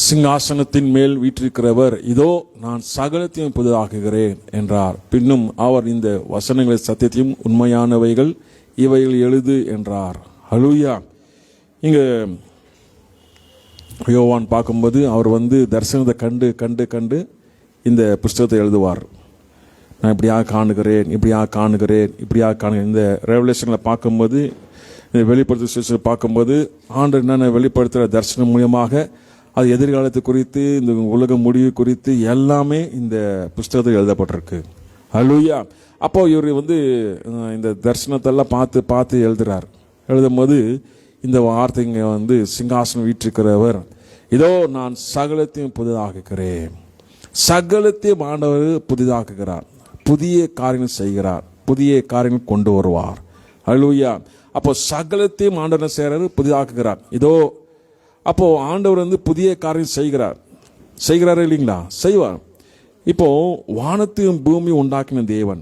சிங்காசனத்தின் மேல் வீற்றிருக்கிறவர் இதோ நான் சகலத்தையும் புதிதாக்குகிறேன் என்றார். பின்னும் அவர் இந்த வசனங்களை சத்தியத்தையும் உண்மையானவைகள் இவைகள் எழுது என்றார். ஹல்லேலூயா. இங்க யோவான் பார்க்கும்போது அவர் தரிசனத்தை கண்டு கண்டு கண்டு இந்த புஸ்தகத்தை எழுதுவார். நான் இப்படியாக காணுகிறேன், இப்படியாக காணுகிறேன், இப்படியாக காணுகிறேன். இந்த ரெவலேஷன்களை பார்க்கும்போது, இந்த வெளிப்படுத்த பார்க்கும்போது ஆண்டவர் என்னென்ன வெளிப்படுத்துகிற தரிசனம் மூலியமாக அது எதிர்காலத்தை குறித்து, இந்த உலக முடிவு குறித்து எல்லாமே இந்த புஸ்தகத்தில் எழுதப்பட்டிருக்கு. ஹல்லேலூயா. அப்போ இவர் இந்த தரிசனத்தெல்லாம் பார்த்து பார்த்து எழுதுறார். எழுதும் போது இந்த வார்த்தைங்க சிங்காசனம் வீற்றிருக்கிறவர் இதோ நான் சகலத்தையும் புதிதாக்குகிறேன். சகலத்தையும் ஆண்டவர் புதிதாக்குகிறார், புதிய காரியங்கள் செய்கிறார், புதிய காரியங்கள் கொண்டு வருவார். ஹல்லேலூயா. அப்போ சகலத்தையும் ஆண்டவர் செய்கிறார், புதிதாக்குகிறார். இதோ அப்போ ஆண்டவர் புதிய காரியம் செய்கிறாரு இல்லைங்களா? செய்வார். இப்போ வானத்தையும் பூமி உண்டாக்கின தேவன்,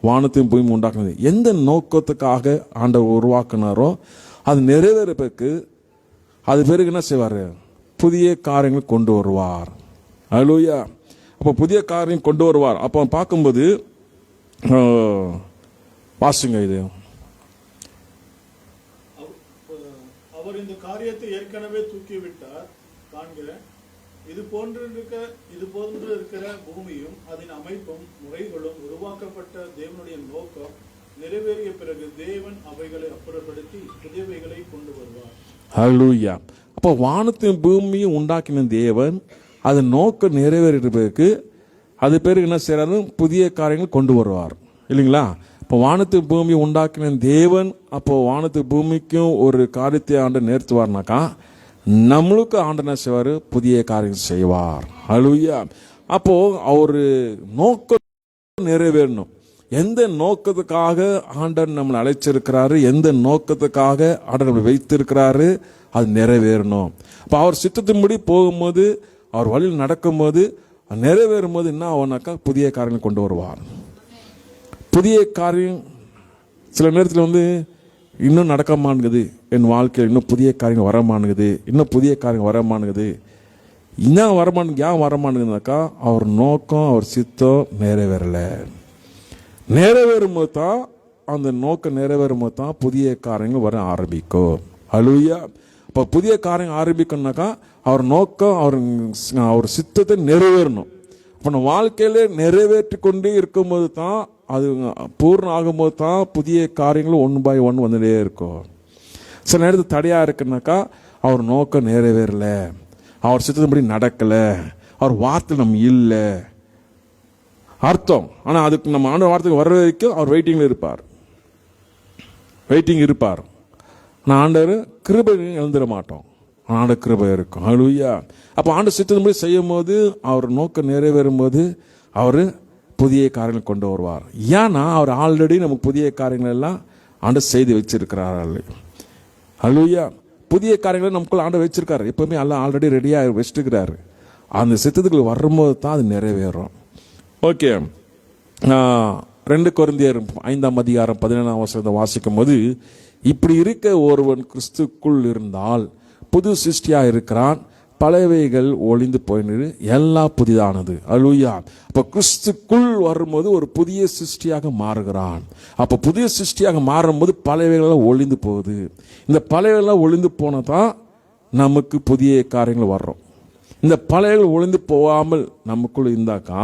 வானத்தையும் பூமி உண்டாக்கினது எந்த நோக்கத்துக்காக ஆண்டவர் உருவாக்கினாரோ அது நிறைவேறதுக்கு அது பிறகு என்ன செய்வார்? புதிய காரியங்கள் கொண்டு வருவார். ஹல்லேலூயா. அப்போ புதிய காரியம் கொண்டு வருவார். அப்போ பார்க்கும்போது வாசிங்க இது. அவர் இந்த காரியத்தை ஏற்கனவே தூக்கிவிட்டார் காண்கிற இது போன்று இருக்கிற பூமியும் அதன் அமைப்பும் முறைகளும் உருவாக்கப்பட்ட தேவனுடைய நோக்கம் நிறைவேறிய பிறகு தேவன் அவைகளை அப்புறப்படுத்தி புதியவைகளை கொண்டு வருவார். ஹல்லேலூயா. அப்போ வானத்தையும் பூமியும் உண்டாக்கின தேவன் அது நோக்கம் நிறைவேறதுக்கு அது பேருக்கு என்ன செய்யறாரு? புதிய காரியங்கள் கொண்டு வருவார் இல்லைங்களா? இப்போ வானத்து பூமி உண்டாக்கின தேவன் அப்போ வானத்து பூமிக்கும் ஒரு காரியத்தை ஆண்டு நேர்த்துவார்னாக்கா நம்மளுக்கு ஆண்டு என்ன செய்வார்? புதிய காரியம் செய்வார். ஹல்லேலூயா. அப்போ அவரு நோக்கம் நிறைவேறணும். எந்த நோக்கத்துக்காக ஆண்டவர் நம்மளை அழைச்சிருக்கிறாரு, எந்த நோக்கத்துக்காக ஆண்டவர் நம்மளை வைத்திருக்கிறாரு, அது நிறைவேறணும். அப்போ அவர் சித்தத்தின்படி போகும்போது, அவர் வழியில் நடக்கும்போது, நிறைவேறும் போது என்ன ஆகும்னாக்கா புதிய காரியங்கள் கொண்டு வருவார். புதிய காரியம் சில நேரத்தில் இன்னும் நடக்க மாட்டேங்குது, என் வாழ்க்கையில் இன்னும் புதிய காரியங்கள் வரமானுங்குது, இன்னும் புதிய காரியங்கள் வரமானுங்குது. இன்னும் வரமானுங்க. ஏன் வரமானுங்கனாக்கா அவர் நோக்கம், அவர் சித்தம் நிறைவேறலை. நிறைவேறும் போது தான், அந்த நோக்கம் நிறைவேறும் போது தான் புதிய காரியங்கள் வர ஆரம்பிக்கும். ஹல்லேலூயா. இப்போ புதிய காரியம் ஆரம்பிக்கணும்னாக்கா அவர் நோக்கம், அவர் சித்தத்தை நிறைவேறணும். இப்போ நம்ம வாழ்க்கையில நிறைவேற்றி கொண்டே இருக்கும்போது தான், அது பூர்ணம் ஆகும்போது தான் புதிய காரியங்களும் 1 by 1 வந்துட்டே இருக்கும். சில நேரத்தில் தடையா இருக்குனாக்கா அவர் நோக்கம் நிறைவேறல, அவர் சித்தத்தின்படி நடக்கல, அவர் வார்த்தை நம்ம இல்லை அர்த்தம். ஆனால் அதுக்கு நம்ம ஆண்டவர் வார்த்தைக்கு வர்ற வரைக்கும் அவர் வெயிட்டிங் இருப்பார். ஆனால் ஆண்டவர் கிருபை எழுந்துட மாட்டோம், ஆண்ட கிருபை இருக்கும். ஹல்லேலூயா. அப்போ ஆண்டு சித்தத்தின்படி செய்யும் போது அவர் நோக்கம் நிறைவேறும் போது அவர் புதிய காரியங்கள் கொண்டு வருவார். ஏன்னா அவர் ஆல்ரெடி நமக்கு புதிய காரியங்கள் எல்லாம் ஆண்டு செய்து வச்சிருக்கிறார்கள். ஹல்லேலூயா. புதிய காரியங்களை நமக்குள்ள ஆண்டு வச்சிருக்காரு. எப்பவுமே எல்லாம் ஆல்ரெடி ரெடியாக வச்சுருக்கிறாரு. அந்த சித்தத்துக்கு வரும்போது தான் அது நிறைவேறும். ஓகே. 2 கொரிந்தியர் 5ஆம் அதிகாரம் 17ஆம் வசனத்தை வாசிக்கும் போது, இப்படி இருக்க ஒருவன் கிறிஸ்துக்குள் இருந்தால் புது சிருஷ்டியா இருக்கிறான், பழையவைகள் ஒளிந்து போயினது, எல்லாம் புதிதானது. ஹல்லேலூயா. அப்போ கிறிஸ்துக்குள் வரும்போது ஒரு புதிய சிருஷ்டியாக மாறுகிறான். அப்போ புதிய சிருஷ்டியாக மாறும்போது பழையவைகள் ஒளிந்து போகுது. இந்த பழையவைகள் ஒளிந்து போனதான் நமக்கு புதிய காரியங்கள் வர்றோம். இந்த பழையவைகள் ஒளிந்து போகாமல் நமக்குள்ள இருந்தாக்கா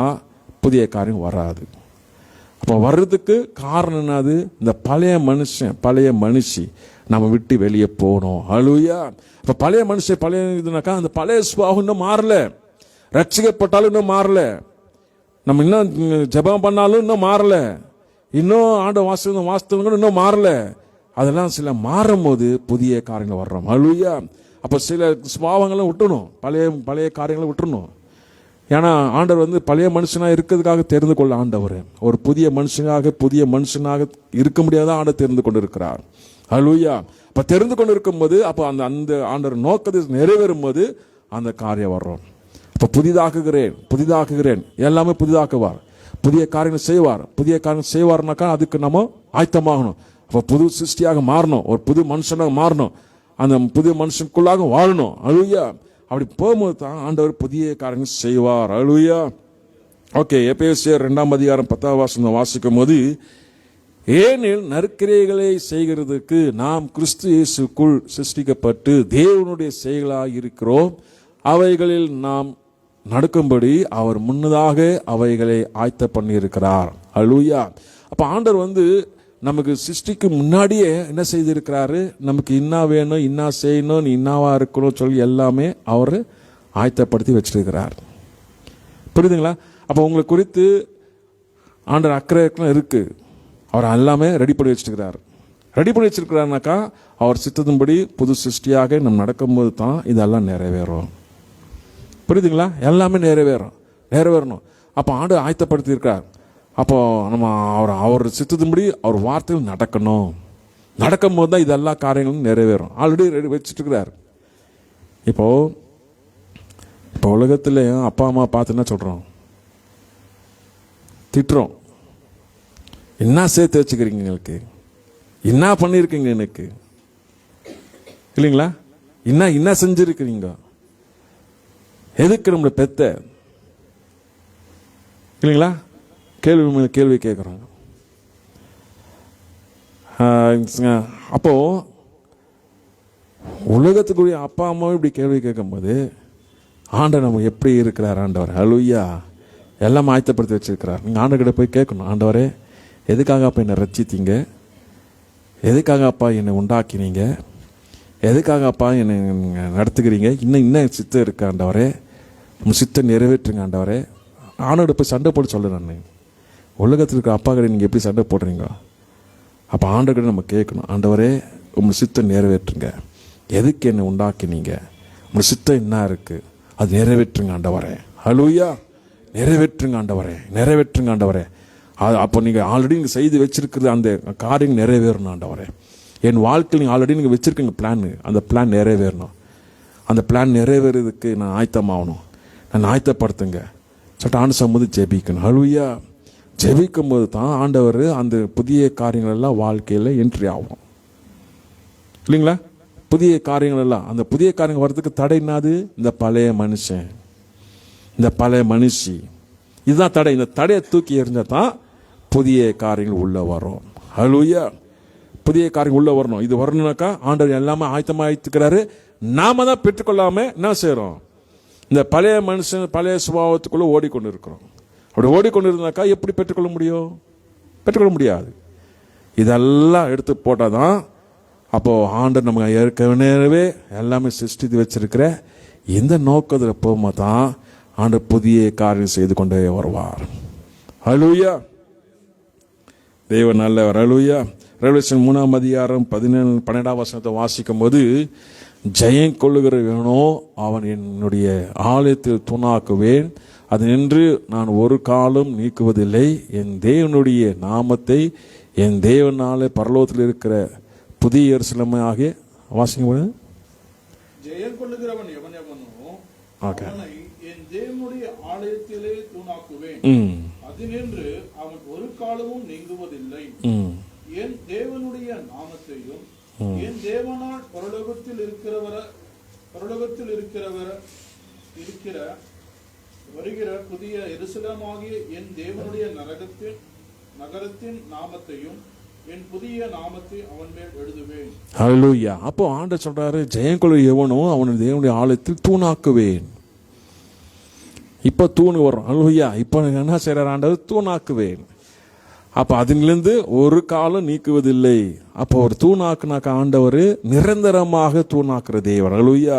புதிய காரியம் வராது. அப்போ வர்றதுக்கு காரணம் என்னது? இந்த பழைய மனுஷி நம்ம விட்டு வெளியே போகணும். ஹல்லேலூயா. இப்போ பழைய இதுனாக்கா அந்த பழைய சுபாவம் இன்னும் மாறல, ரட்சிக்கப்பட்டாலும் இன்னும் மாறல, நம்ம இன்னும் ஜெபம் பண்ணாலும் இன்னும் மாறல, இன்னும் ஆண்ட வாஸ்தவங்களும் இன்னும் மாறல. அதெல்லாம் சில மாறும் போது புதிய காரியங்கள் வர்றோம். ஹல்லேலூயா. அப்போ சில சுபாவங்களும் விட்டுணும், பழைய காரியங்களை விட்டுறணும். ஏன்னா ஆண்டவர் பழைய மனுஷனாக இருக்கிறதுக்காக தெரிந்து கொள்ள ஆண்டவர் ஒரு புதிய மனுஷனாக இருக்க முடியாத ஆண்டவர் தெரிந்து கொண்டு இருக்கிறார். ஹல்லேலூயா. அப்போ தெரிந்து கொண்டு இருக்கும்போது அப்போ அந்த ஆண்டவர் நோக்கத்தை நிறைவேறும் போது அந்த காரியம் வர்றோம். இப்போ புதிதாக்குகிறேன் எல்லாமே புதிதாக்குவார், புதிய காரியங்கள் செய்வார்னாக்கா அதுக்கு நம்ம ஆயத்தமாகணும். அப்போ புது சிருஷ்டியாக மாறணும், ஒரு புது மனுஷனாக மாறணும், அந்த புது மனுஷனுக்குள்ளாக வாழணும். ஹல்லேலூயா. அப்படி போகும்போது தான் ஆண்டவர் புதிய காரியங்கள் செய்வார். ஹல்லேலூயா. ஓகே, எபேசியர் 2:10 வாசிக்கும் போது, ஏனெனில் நற்கிரியைகளை செய்கிறதுக்கு நாம் கிறிஸ்து இயேசுக்குள் சிருஷ்டிக்கப்பட்டு தேவனுடைய செயலாக இருக்கிறோம், அவைகளில் நாம் நடக்கும்படி அவர் முன்னதாக அவைகளை ஆயத்த பண்ணியிருக்கிறார். ஹல்லேலூயா. அப்ப ஆண்டவர் நமக்கு சிருஷ்டிக்கு முன்னாடியே என்ன செய்திருக்கிறாரு, நமக்கு இன்னா வேணும், இன்னா செய்யணும், நீ இன்னாவா இருக்கணும் சொல்லி எல்லாமே அவர் ஆயத்தப்படுத்தி வச்சிருக்கிறார். புரியுதுங்களா? அப்போ உங்களை குறித்து ஆண்டவர் அக்கறை இருக்கு. அவர் எல்லாமே ரெடி பண்ணி வச்சிருக்கிறார். ரெடி பண்ணி வச்சிருக்கிறாருனாக்கா அவர் சித்தத்தின்படி புது சிருஷ்டியாக நம்ம நடக்கும்போது தான் இதெல்லாம் நிறைவேறும். புரியுதுங்களா? எல்லாமே நிறைவேறணும். அப்போ ஆண்டவர் ஆயத்தப்படுத்தி இருக்கார். அப்போ நம்ம அவர் சித்தத்தின்படி அவர் வார்த்தையில் நடக்கும் போது தான் இதெல்லா காரியங்களும் நிறைவேறும். ஆல்ரெடி ரெடி வச்சுட்டு இருக்கிறார். இப்போ உலகத்தில் அப்பா அம்மா பார்த்து என்ன சொல்றோம்? திட்டுறோம். என்ன சேர்த்து வச்சுக்கிறீங்க, எங்களுக்கு என்ன பண்ணியிருக்கீங்க, எனக்கு இல்லைங்களா? என்ன செஞ்சிருக்கிறீங்க, எதுக்கு நம்மளை பெத்த, இல்லைங்களா? கேள்வி கேட்குறாங்க. அப்போ உலகத்துக்குரிய அப்பா அம்மாவும் இப்படி கேள்வி கேட்கும்போது ஆண்டவர் நம்ம எப்படி இருக்கிறார்? ஆண்டவர் ஹல்லேலூயா எல்லாம் ஆயத்தப்படுத்தி வச்சிருக்கிறார். நீங்கள் ஆண்டவர்கிட்ட போய் கேட்கணும், ஆண்டவரே எதுக்காக அப்பா என்னை ரட்சித்தீங்க, எதுக்காக அப்பா என்னை உண்டாக்கினீங்க, எதுக்காக அப்பா என்னை நடத்துக்கிறீங்க, இன்னும் சித்தம் இருக்கு ஆண்டவரே, உங்கள் சித்தம் நிறைவேற்றுங்க ஆண்டவரே. ஆண்டவர்கிட்ட போய் சண்டை போட்டு சொல்ல, நான் உலகத்தில் இருக்கிற அப்பா கிட்ட நீங்கள் எப்படி சண்டை போடுறீங்க? அப்போ ஆண்டவர்கிட்ட நம்ம கேட்கணும், ஆண்டவரே உங்கள் சித்தம் நிறைவேற்றுங்க, எதுக்கு என்னை உண்டாக்கினீங்க, உங்கள் சித்தம் என்ன இருக்குது, அது நிறைவேற்றுங்க ஆண்டவரே. ஹல்லேலூயா. நிறைவேற்றுங்க ஆண்டவரே. அப்போ நீங்கள் ஆல்ரெடி நீங்கள் செய்து வச்சிருக்கிறது அந்த காரியம் நிறைவேறணும் ஆண்டவரே. என் வாழ்க்கையில் நீங்கள் ஆல்ரெடி நீங்கள் வச்சிருக்கீங்க பிளான், அந்த பிளான் நிறைவேறணும். அந்த பிளான் நிறைவேறதுக்கு நான் ஆயத்தமாகணும், நான் ஆயத்தப்படுத்துங்க சொல்லிட்டு ஆண்டு சம்மதி ஜெபிக்கணும். ஹல்லேலூயா. ஜெபிக்கும் போது தான் ஆண்டவர் அந்த புதிய காரியங்கள் எல்லாம் வாழ்க்கையில் என்ட்ரி ஆகும், இல்லைங்களா? புதிய காரியங்கள் எல்லாம், அந்த புதிய காரியங்கள் வர்றதுக்கு தடை என்னது? இந்த பழைய மனுஷன், இந்த பழைய மனுஷி, இதுதான் தடை. இந்த தடையை தூக்கி எறிஞ்சால் தான் புதிய காரியங்கள் உள்ள வரும். ஹல்லேலூயா. புதிய காரியங்கள் உள்ள வரணும். இது வரணும்னாக்கா ஆண்டவர் எல்லாமே ஆயத்தமாயிட்டுக்கிறாரு. நாம தான் பெற்றுக்கொள்ளாம என்ன செய்யறோம்? இந்த பழைய மனுஷன் பழைய சுபாவத்துக்குள்ள ஓடிக்கொண்டு இருக்கிறோம். அப்படி ஓடிக்கொண்டு இருந்தாக்கா எப்படி பெற்றுக்கொள்ள முடியும்? பெற்றுக்கொள்ள முடியாது. இதெல்லாம் எடுத்து போட்டால் தான் அப்போ ஆண்டவர் நமக்கு ஏற்கனவே எல்லாமே சிருஷ்டித்து வச்சிருக்கிற இந்த நோக்கத்தில் போகும்போது தான் ஆண்டவர் புதிய காரியம் செய்து கொண்டே வருவார். ஹல்லேலூயா. தேவன் நல்லவர். ஹல்லேலூயா. ரெவலேஷன் 3:12 வாசிக்கும் போது, ஜெயம் கொள்ளுகிறவனோ அவன் என்னுடைய ஆலயத்தில் தூணாக்குவேன், அது நின்று நான் ஒரு காலம் நீக்குவதில்லை, என் தேவனுடைய நாமத்தை என் தேவனாலே பரலோகத்தில் இருக்கிற புதிய எருசலேமாக வாசிங்க. ஜெயம் கொள்ளுகிறவன் எவனெவனோ அவனை என் தேவனுடைய ஆலயத்திலே தூணாக்குவேன், அது நின்று அவன் ஒரு காலமும் நீங்குவதில்லை, என் தேவனுடைய நாமத்தையும் என் தேவனால் பரலோகத்தில் இருக்கிற வருகிற புதிய எருசலேமாகிய என் தேவனுடைய நகரத்தின் நாமத்தையும் என் புதிய நாமத்தை அவன் மேல் எழுதுவேன். ஹல்லேலூயா. அப்போ ஆண்டவர் சொல்றாரு, ஜெயம் கொள்ள எவனோ அவனை தேவனுடைய ஆலயத்தில் தூணாக்குவேன். இப்ப தூணு வரும். ஹல்லேலூயா. இப்போ என்ன செய்யறார் ஆண்டவர்? தூணாக்குவேன். அப்ப அதிலிருந்து ஒரு காலம் நீக்குவதில்லை. அப்போ ஒரு தூணாக்குனாக்க ஆண்டவர் நிரந்தரமாக தூணாக்குற தேவன். ஹல்லேலூயா.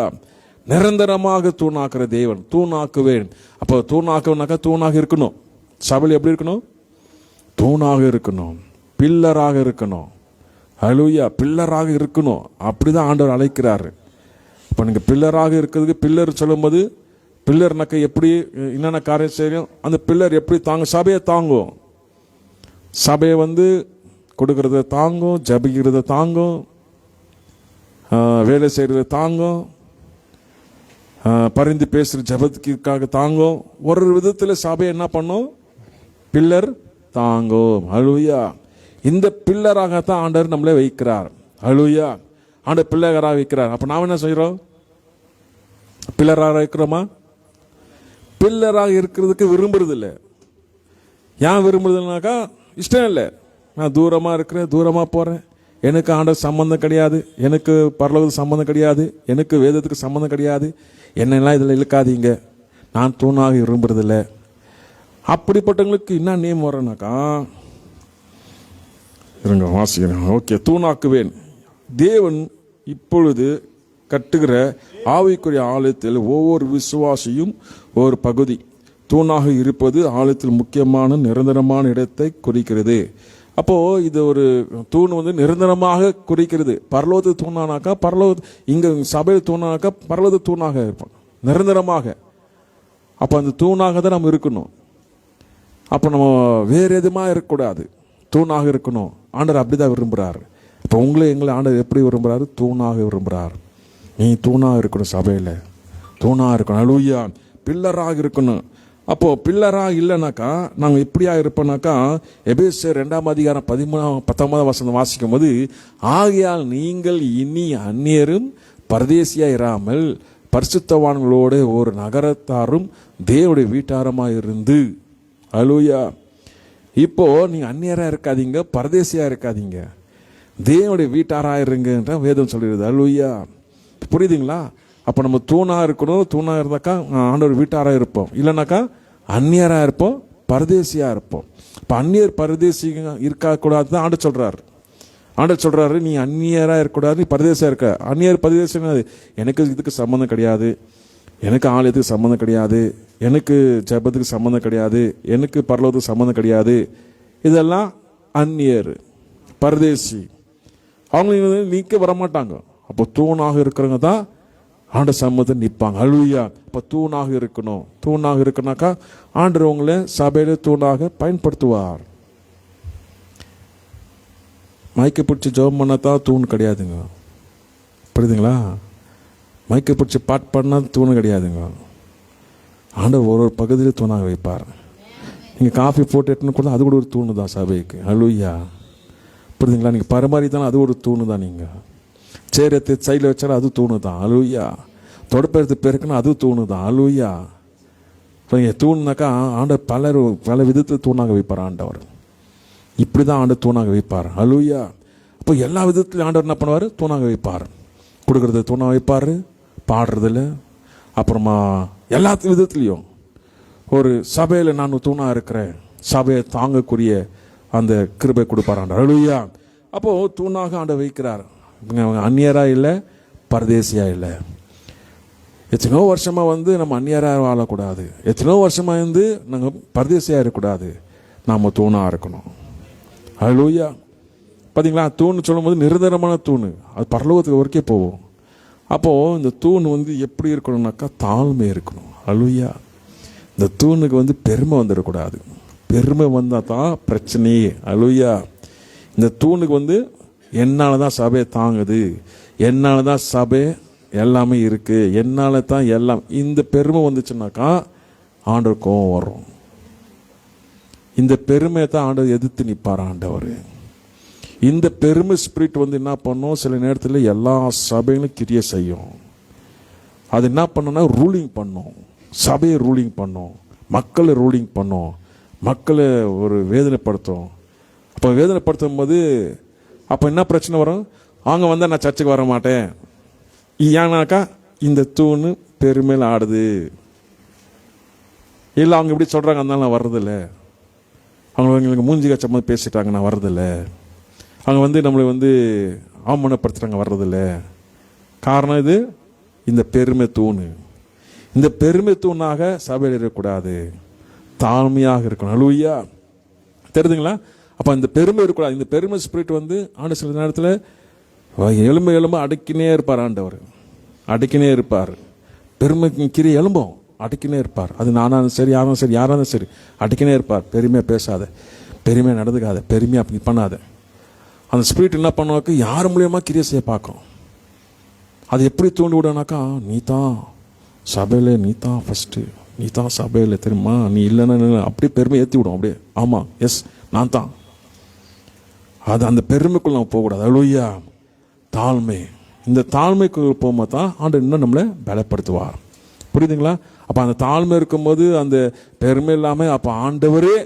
நிரந்தரமாக தூணாக்குற தேவன். தூணாக்குவேன். அப்போ தூணாக்குனாக்கா தூணாக இருக்கணும். சபையில் எப்படி இருக்கணும்? தூணாக இருக்கணும், பில்லராக இருக்கணும். ஹல்லேலூயா. பில்லராக இருக்கணும். அப்படிதான் ஆண்டவர் அழைக்கிறாரு. இப்போ நீங்க பில்லராக இருக்கிறதுக்கு, பில்லர் சொல்லும்போது பில்லர்னாக்க எப்படி என்னென்ன காரியம் செய்யும், அந்த பில்லர் எப்படி தாங்க? சபையை தாங்கும். சபையை கொடுக்கறத தாங்கும், ஜபிக்கிறத தாங்கும், வேலை செய்யறத தாங்கும், பரிந்து பேசுற ஜபத்துக்காக தாங்கும். ஒரு விதத்தில் சபையை என்ன பண்ணும்? பில்லர் தாங்கும். ஹல்லேலூயா. இந்த பில்லராகத்தான் ஆண்டவர் நம்மளே வைக்கிறார். ஹல்லேலூயா. ஆண்டவர் பில்லராக வைக்கிறார். அப்ப நாம் என்ன செய்யறோம்? பில்லராக இருக்கிறோமா? பில்லராக இருக்கிறதுக்கு விரும்புறது இல்லை. ஏன் விரும்புறதுனாக்கா இஷ்டம் இல்லை. நான் தூரமாக இருக்கிறேன், தூரமாக போகிறேன், எனக்கு ஆண்டவர் சம்பந்தம் கிடையாது, எனக்கு பரலோகத்துக்கு சம்பந்தம் கிடையாது, எனக்கு வேதத்துக்கு சம்பந்தம் கிடையாது, என்னெல்லாம் இதில் இழுக்காதீங்க, நான் தூணாக விரும்புறதில்ல. அப்படிப்பட்டவங்களுக்கு என்ன நேம் வரனாக்கா, இருங்க வாசிக்கிறேன். ஓகே, தூணாக்குவேன். தேவன் இப்பொழுது கட்டுகிற ஆவிக்குரிய ஆலயத்தில் ஒவ்வொரு விசுவாசியும் ஒரு பகுதி தூணாக இருப்பது ஆலயத்தில் முக்கியமான நிரந்தரமான இடத்தை குறிக்கிறது. அப்போ இது ஒரு தூண் வந்து நிரந்தரமாக குறிக்கிறது. பரலோகத்து தூணானாக்கா பரலோக, இங்க சபையில் தூணானாக்கா பரலோக தூணாக இருப்பான் நிரந்தரமாக. அப்போ அந்த தூணாக தான் நம்ம இருக்கணும். அப்போ நம்ம வேறு எதுமா இருக்கக்கூடாது, தூணாக இருக்கணும். ஆண்டவர் அப்படிதான் விரும்புகிறார். இப்போ எங்களை ஆண்டவர் எப்படி விரும்புகிறாரு? தூணாக விரும்புகிறார். நீ தூணாக இருக்கணும், சபையில் தூணாக இருக்கணும். அல்லேலூயா. பில்லராக இருக்கணும். அப்போ பில்லராக இல்லைனாக்கா நாங்கள் எப்படியா இருப்போம்னாக்கா, எபேசியர் 2:13-19 வாசிக்கும் போது, ஆகையால் நீங்கள் இனி அந்நியரும் பரதேசியாக இராமல் பரிசுத்தவான்களோடு ஒரு நகரத்தாரும் தேவனுடைய வீட்டாரமாக இருந்து. அல்லேலூயா. இப்போ நீங்க அந்நியராக இருக்காதீங்க, பரதேசியாக இருக்காதீங்க, தேவனுடைய வீட்டாராக இருங்கன்ற வேதம் சொல்லிடுது. அல்லேலூயா. புரியுதுங்களா? அப்போ நம்ம தூணாக இருக்கணும். தூணாக இருந்தாக்கா ஆண்டவர் வீட்டாராக இருப்போம், இல்லைனாக்கா அந்நியராக இருப்போம், பரதேசியாக இருப்போம். இப்போ அந்நியர் பரதேசி இருக்கக்கூடாது தான் ஆண்டவர் சொல்கிறார். ஆண்டவர் சொல்கிறாரு, நீ அந்நியராக இருக்கக்கூடாது, நீ பரதேசியாக இருக்க. அந்நியர் பரதேசி எனக்கு இதுக்கு சம்மந்தம் கிடையாது, எனக்கு ஆலயத்துக்கு சம்மந்தம் கிடையாது, எனக்கு ஜெபத்துக்கு சம்மந்தம் கிடையாது, எனக்கு பரலோகத்துக்கு சம்மந்தம் கிடையாது, இதெல்லாம் அந்நியர் பரதேசி. அவங்க நீக்க வரமாட்டாங்க. அப்போ தூணாக இருக்கிறவங்க தான் ஆண்ட சம்மத்தை நிற்பாங்க. அல்லேலூயா. இப்போ தூணாக இருக்கணும். தூணாக இருக்குனாக்கா ஆண்டவர் உங்களை சபையில தூணாக பயன்படுத்துவார். மைக்கை பிடிச்சி ஜெபம் பண்ணாதான் தூண் கிடையாதுங்க. புரியுதுங்களா? மைக்கை பிடிச்சி பாட்டு பண்ணால் தூண் கிடையாதுங்க. ஆண்டவர் ஒரு பகுதியில் தூணாக வைப்பார். நீங்கள் காஃபி போட்டு எட்டுன்னு கூட அது கூட ஒரு தூணு தான் சபைக்கு. அல்லேலூயா. புரியுதுங்களா? நீங்கள் பரமாரி தானே, அது ஒரு தூணு தான். நீங்கள் சேரத்தை சைடில் வச்சாலும் அது தூணு தான். அல்லேலூயா. தொடப்பெடுத்து பெருக்குன்னா அது தூணு தான். அல்லேலூயா. இப்போ நீங்கள் தூணுனாக்கா ஆண்டவர் பல விதத்தில் தூணாக வைப்பார். ஆண்டவர் இப்படி தான் ஆண்டவர் தூணாக வைப்பார். அல்லேலூயா. அப்போ எல்லா விதத்துலையும் ஆண்டவர் என்ன பண்ணுவார்? தூணாக வைப்பார். கொடுக்குறது தூணாக வைப்பார், பாடுறதுல, அப்புறமா எல்லா விதத்துலேயும். ஒரு சபையில் நான் தூணாக இருக்கிறேன், சபையை தாங்கக்கூடிய அந்த கிருபை கொடுப்பார் ஆண்டவர். அல்லேலூயா. அப்போது தூணாக ஆண்டவர் வைக்கிறார். அந்நியராக இல்லை, பரதேசியாக இல்லை. எத்தனையோ வருஷமாக நம்ம அந்நியராக வாழக்கூடாது, எத்தனையோ வருஷமாக நாங்கள் பரதேசியாக இருக்கக்கூடாது, நாம் தூணாக இருக்கணும். அல்லேலூயா. பார்த்தீங்களா? தூண் சொல்லும் போது நிரந்தரமான தூண், அது பரலோகத்துக்கு வரைக்கும் போவோம். அப்போது இந்த தூண் எப்படி இருக்கணும்னாக்கா தாழ்மை இருக்கணும். அல்லேலூயா. இந்த தூணுக்கு பெருமை வந்துடக்கூடாது. பெருமை வந்தால் தான் பிரச்சனையே. அல்லேலூயா. இந்த தூணுக்கு என்னால் தான் சபை தாங்குது, என்னால் தான் சபை எல்லாமே இருக்குது, என்னால் தான் எல்லாம், இந்த பெருமை வந்துச்சுனாக்கா ஆண்டவர் கோபம் வரும். இந்த பெருமையை தான் ஆண்டவர் எதிர்த்து நிற்பார். ஆண்டவர் இந்த பெருமை ஸ்பிரிட் என்ன பண்ணும்? சில நேரத்தில் எல்லா சபைகளும் கிரியை செய்யும். அது என்ன பண்ணுன்னா ரூலிங் பண்ணும், சபையை ரூலிங் பண்ணும், மக்களை ரூலிங் பண்ணும், மக்களை ஒரு வேதனைப்படுத்தும். அப்போ வேதனைப்படுத்தும் போது அப்போ என்ன பிரச்சனை வரும்? அவங்க வந்தால் நான் சர்ச்சுக்கு வர மாட்டேன். ஏன்னாக்கா இந்த தூணு பெருமையில் ஆடுது. இல்லை அவங்க இப்படி சொல்கிறாங்க, அதனால நான் வர்றதில்லை. அவங்க எங்களுக்கு மூஞ்சி கச்ச மாதிரி பேசிட்டாங்க, நான் வர்றதில்லை. அவங்க நம்மளை அவமானப்படுத்துகிறாங்க, வர்றதில்லை. காரணம் இது இந்த பெருமை தூணு. இந்த பெருமை தூணாக சபையில் இருக்கக்கூடாது, தாழ்மையாக இருக்கணும். அல்லேலூயா. தெரியுதுங்களா? அப்போ இந்த பெருமை இருக்கக்கூடாது. இந்த பெருமை ஸ்பிரிட் ஆண்டு சில நேரத்தில் எலும்பு அடக்கினே இருப்பார். ஆண்டவர் அடக்கினே இருப்பார். பெருமை கிரி எலும்பும் அடக்கினே இருப்பார். அது நானாலும் சரி, யாரும் சரி, யாராலும் சரி, அடக்கினே இருப்பார். பெருமையாக பேசாத, பெருமையாக நடந்துக்காத, பெருமையாக அப்படி பண்ணாத. அந்த ஸ்பிரிட் என்ன பண்ணுவாக்கு யார் மூலியமாக கிரியை செய்ய பார்க்கும். அது எப்படி தூண்டி விடனாக்கா, நீ தான் சபையில், நீ தான் ஃபஸ்ட்டு, நீ தான் சபையில், தெரியுமா, நீ இல்லைன்னு அப்படியே பெருமை ஏற்றி விடும். அப்படியே ஆமாம், எஸ் நான் தான். அது அந்த பெருமைக்குள்ள நம்ம போகக்கூடாது. அல்லேலூயா. தாழ்மை. இந்த தாழ்மைக்குள்ள போகும்போது தான் ஆண்டவர் இன்னும் நம்மளை பலப்படுத்துவார். புரியுதுங்களா? அப்ப அந்த தாழ்மை இருக்கும்போது அந்த பெருமை இல்லாம அப்ப ஆண்டவரே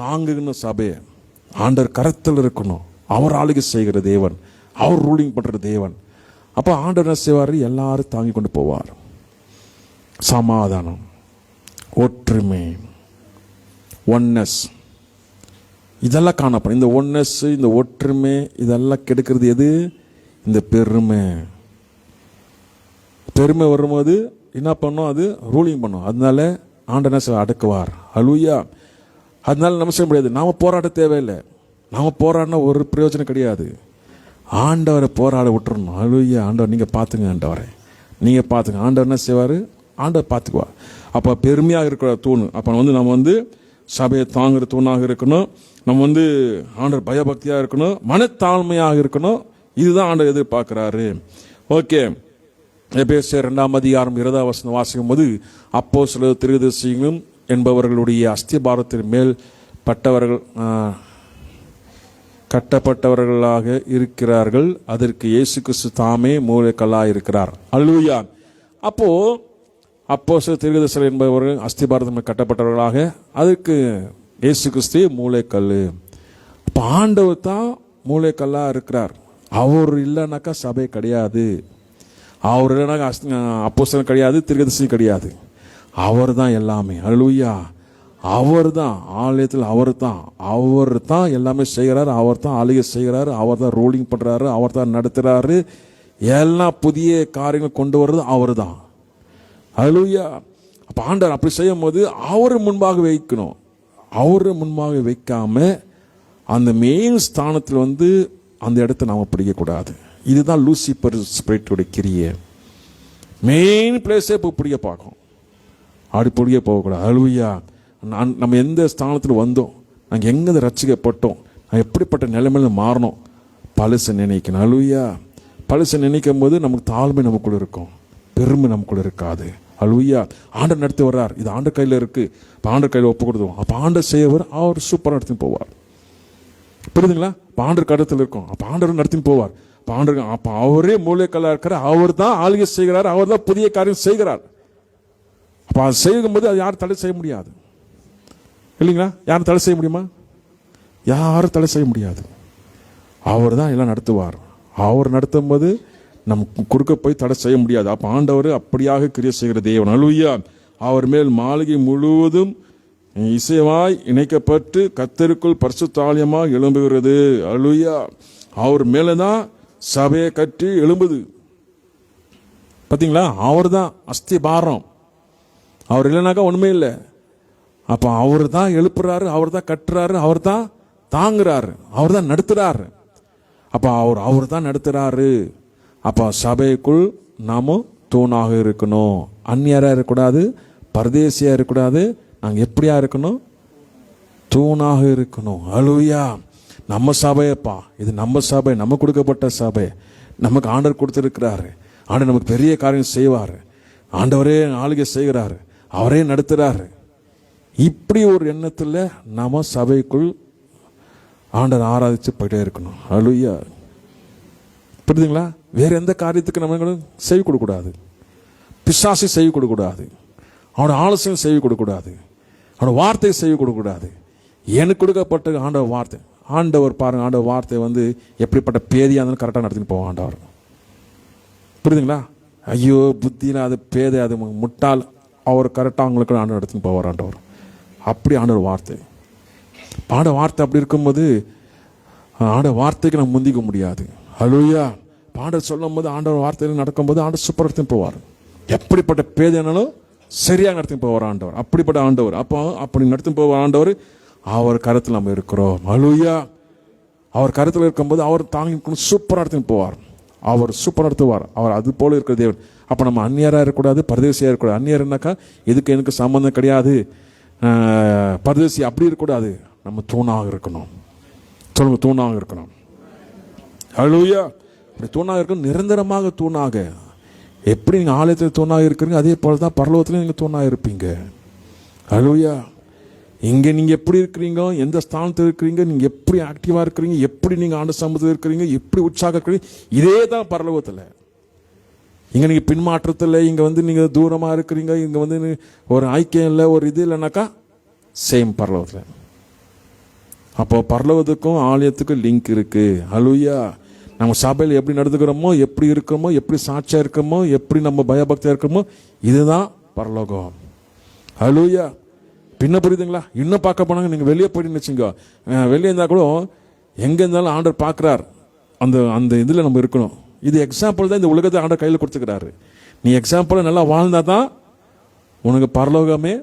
தாங்குகணும் சபையை. ஆண்டவர் கரத்தில் இருக்கணும். அவர் ஆளுகை செய்கிற தேவன், அவர் ரூலிங் பண்ற தேவன். அப்ப ஆண்டவர் என்ன செய்வார்? எல்லாரும் தாங்கி கொண்டு போவார். சமாதானம், ஒற்றுமை, ஒன்னஸ், இதெல்லாம் காணப்படும். இந்த ஒன்னஸ், இந்த ஒற்றுமை, இதெல்லாம் கெடுக்கிறது எது? இந்த பெருமை. பெருமை வரும்போது என்ன பண்ணும்? அது ரூலிங் பண்ணும். அதனால ஆண்டவர் என்ன செய்வார்? அடக்குவார். ஹல்லேலூயா. அதனால நம்ம செய்ய முடியாது. நாம போராட தேவையில்லை. நாம போராடினா ஒரு பிரயோஜனம் கிடையாது. ஆண்டவரை போராட விட்டுறணும். ஹல்லேலூயா. ஆண்டவர் நீங்க பார்த்துங்க, ஆண்டவரை நீங்க பார்த்துங்க. ஆண்டவர் என்ன செய்வார்? ஆண்டவர் பார்த்துக்குவார். அப்போ பெருமையாக இருக்கிற தூண். அப்போ நம்ம சபையை தாங்குற தூணாக இருக்கணும். நம்ம ஆண்டவர் பயபக்தியாக இருக்கணும், மனத்தாழ்மையாக இருக்கணும். இதுதான் ஆண்டவர் எதிர்பார்க்கிறாரு. ஓகே, எபேசியர் 2:20 வாசிக்கும் போது, அப்போஸ்தலர் தீர்க்கதரிசிகளும் என்பவர்களுடைய அஸ்திபாரத்தின் மேல் கட்டப்பட்டவர்களாக இருக்கிறார்கள். அதற்கு இயேசு கிறிஸ்து தாமே மூலைக்கல்லாக இருக்கிறார். அல்லேலூயா. அப்போ அப்போஸ்தலர் தீர்க்கதரிசிகள் என்பவர்கள் அஸ்திபாரத்தின் கட்டப்பட்டவர்களாக, அதற்கு இயேசு கிறிஸ்து மூலைக்கல். அப்போ ஆண்டவர் தான் மூலைக்கல்லா இருக்கிறார். அவர் இல்லைனாக்கா சபை கிடையாது. அவர் இல்லைனாக்கா அப்போஸ்தலர் கிடையாது, தீர்க்கதரிசி கிடையாது. அவர் தான் எல்லாமே. அல்லேலூயா. அவர் தான் ஆலயத்தில், அவர் தான் எல்லாமே செய்கிறார். அவர் தான் ஆளுகை செய்கிறாரு. அவர் தான் ரூலிங் பண்றாரு. அவர் தான் நடத்துறாரு. எல்லாம் புதிய காரியங்கள் கொண்டு வர்றது அவர் தான். அல்லேலூயா. அப்ப ஆண்டவர் அப்படி செய்யும் போது அவரு முன்பாக வைக்கணும். அவரு முன்பாக வைக்காம அந்த மெயின் ஸ்தானத்தில் அந்த இடத்தை நாம பிடிக்கக்கூடாது. இதுதான் லூசிபர் ஸ்பிரிட்டோட கிரியை. மெயின் பிளேஸே இப்போ பிடிக்க பார்க்கும். அப்படி பிடிக்க போகக்கூடாது. அல்லேலூயா. நம்ம எந்த ஸ்தானத்தில் வந்தோம், நாங்கள் எங்கே ரட்சிக்கப்பட்டோம், நான் எப்படிப்பட்ட நிலைமையில மாறணும், பழசை நினைக்கணும். அல்லேலூயா. பழசை நினைக்கும் போது நமக்கு தாழ்மை நமக்குள்ள இருக்கும், பெருமை நமக்குள்ள இருக்காது. அல்லேலூயா. ஆண்டவர் நடத்தி வர்றார். இது ஆண்டவர் கையில் இருக்கு. இப்போ ஆண்டவர் கையில் ஒப்பு கொடுத்துவோம். அப்போ ஆண்டவர் செய்யவர், அவர் சூப்பராக நடத்தின்னு போவார். புரியுதுங்களா? இப்போ ஆண்டவர் கடத்தில் இருக்கும். அப்போ ஆண்டவர் நடத்தின்னு போவார். அப்போ அவரே மூலைக்கல்லா இருக்கிறார். அவர் தான் ஆளுகை செய்கிறார். அவர் தான் புதிய காரியம் செய்கிறார். அப்போ அது செய்யும் போது அது யாரும் தடை செய்ய முடியாது. இல்லைங்களா? யாரும் தடை செய்ய முடியுமா? யாரும் தடை செய்ய முடியாது. அவர் தான் எல்லாம் நடத்துவார். அவர் நடத்தும் போது நம்ம குறுக்க போய் தடை செய்ய முடியாது. அப்ப ஆண்டவர் அப்படியாக கிரியை செய்கிற தேவன். அல்லேலூயா. அவர் மேல் மாளிகை முழுவதும் இசைவாய் இணைக்கப்பட்டு கர்த்தருக்குள் பரிசுத்த ஆலயமாக எழும்புகிறது. அல்லேலூயா. அவர் மேலதான் சபையை கட்டி எழும்புது. பாத்தீங்களா? அவர் தான் அஸ்திபாரம். அவர் இல்லைனாக்கா ஒண்ணுமே இல்லை. அப்ப அவர் தான் எழுப்புறாரு, அவர் தான் கட்டுறாரு, அவர் தான் தாங்குறாரு, அவர் தான் நடத்துறாரு. அப்ப அவர் தான் நடத்துறாரு. அப்ப சபைக்குள் நாம தூணாக இருக்கணும். அந்நியரா இருக்கக்கூடாது, பரதேசியா இருக்கக்கூடாது. நாங்க எப்படியா இருக்கணும்? தூணாக இருக்கணும். அல்லேலூயா. நம்ம சபையப்பா, இது நம்ம சபை, நம்ம கொடுக்கப்பட்ட சபை, நமக்கு ஆண்டவர் கொடுத்திருக்கிறாரு. ஆண்டவர் நமக்கு பெரிய காரியம் செய்வாரு. ஆண்டவரே ஆளுகை செய்கிறாரு, அவரே நடத்துறாரு. இப்படி ஒரு எண்ணத்துல நாம சபைக்குள் ஆண்டவர் ஆராதிச்சு போயிட்டே இருக்கணும். அல்லேலூயா. புரியுதுங்களா? வேற எந்த காரியத்துக்கு நம்ம செய்ய கொடுக்கூடாது. பிசாசு செய்ய கொடுக்கூடாது. அவனோட ஆலோசனை செய்ய கொடுக்கூடாது. அவனோட வார்த்தையை செய்ய கொடுக்கூடாது. எனக்கு கொடுக்கப்பட்ட ஆண்டவர் வார்த்தை. ஆண்டவர் பாருங்க, ஆண்டவர் வார்த்தை எப்படிப்பட்ட பேதியா இருந்தாலும் கரெக்டாக நடத்தின்னு போவோம் ஆண்டவர். புரியுதுங்களா? ஐயோ புத்தினா அது பேதை, அது முட்டாள், அவர் கரெக்டாக அவங்களுக்கு ஆண்டவர் நடத்தின்னு போவார் ஆண்டவர். அப்படி ஆண்டவர் வார்த்தை. ஆண்டவர் வார்த்தை அப்படி இருக்கும்போது ஆண்டவர் வார்த்தைக்கு நம்ம முந்திக்க முடியாது. அல்லேலூயா. ஆண்டவர் சொல்லும் போது, ஆண்டவர் வார்த்தையில் நடக்கும்போது ஆண்டவர் சூப்பர் நடத்தின்னு போவார். எப்படிப்பட்ட பேதைனாலும் சரியாக நடத்தின்னு போவார் ஆண்டவர். அப்படிப்பட்ட ஆண்டவர். அப்போ அப்படி நடத்தின்னு போவார் ஆண்டவர். அவர் கருத்தில் நம்ம இருக்கிறோம். அல்லேலூயா. அவர் கருத்தில் இருக்கும்போது அவர் தாங்கி சூப்பராக நடத்தின்னு போவார். அவர் சூப்பர் நடத்துவார். அவர் அது போல இருக்கிற தேவன். அப்போ நம்ம அந்நியராக இருக்கக்கூடாது, பரதேசியாக இருக்கக்கூடாது. அந்நியர்னாக்கா இதுக்கு எனக்கு சம்பந்தம் கிடையாது, பரதேசி அப்படி இருக்கக்கூடாது. நம்ம தூணாக இருக்கணும். சொல்லுங்க, தூணாக இருக்கணும். அல்லேலூயா. அப்படி தூணாக இருக்கணும், நிரந்தரமாக தூணாக. எப்படி நீங்க ஆலயத்தில் தூணாக இருக்கிறீங்க, அதே போல தான் பரலோகத்திலும் நீங்க தூணாக இருப்பீங்க. அல்லேலூயா. இங்க நீங்க எப்படி இருக்கிறீங்க, எந்த ஸ்தானத்தில் இருக்கிறீங்க, நீங்க எப்படி ஆக்டிவா இருக்கிறீங்க, எப்படி நீங்க ஆண்டு சமூகத்தில் இருக்கிறீங்க, எப்படி உற்சாகம் இருக்கிறீங்க, இதே தான் பரலோகத்தில். இங்கே நீங்கள் பின்மாற்றத்தில், இங்கே வந்து நீங்கள் தூரமாக இருக்கிறீங்க, இங்கே வந்து ஒரு ஐக்கியம் இல்லை, ஒரு இது இல்லைனாக்கா சேம் பரலோகத்தில். அப்போ பரலோகத்துக்கும் ஆலயத்துக்கும் லிங்க் இருக்கு. ஹல்லேலூயா. நம்ம சபையில் எப்படி நடந்துக்கிறோமோ, எப்படி இருக்கிறோமோ, எப்படி சாட்சியாக இருக்கிறோமோ, எப்படி நம்ம பயபக்தியாக இருக்கிறோமோ, இதுதான் பரலோகம். ஹல்லேலூயா. பின்ன புரியுதுங்களா? இன்னும் பார்க்க போனாங்க, நீங்கள் வெளியே போயிட்டு வச்சுங்க, வெளியே இருந்தால் கூட எங்கே இருந்தாலும் ஆண்டவர் பார்க்குறார். அந்த அந்த இதில் நம்ம இருக்கணும். இது எக்ஸாம்பிள் தான் இந்த உலகத்தை ஆண்டவர் கையில் கொடுத்துக்கிறாரு. நீ எக்ஸாம்பிளாக நல்லா வாழ்ந்தா தான் உனக்கு பரலோகமே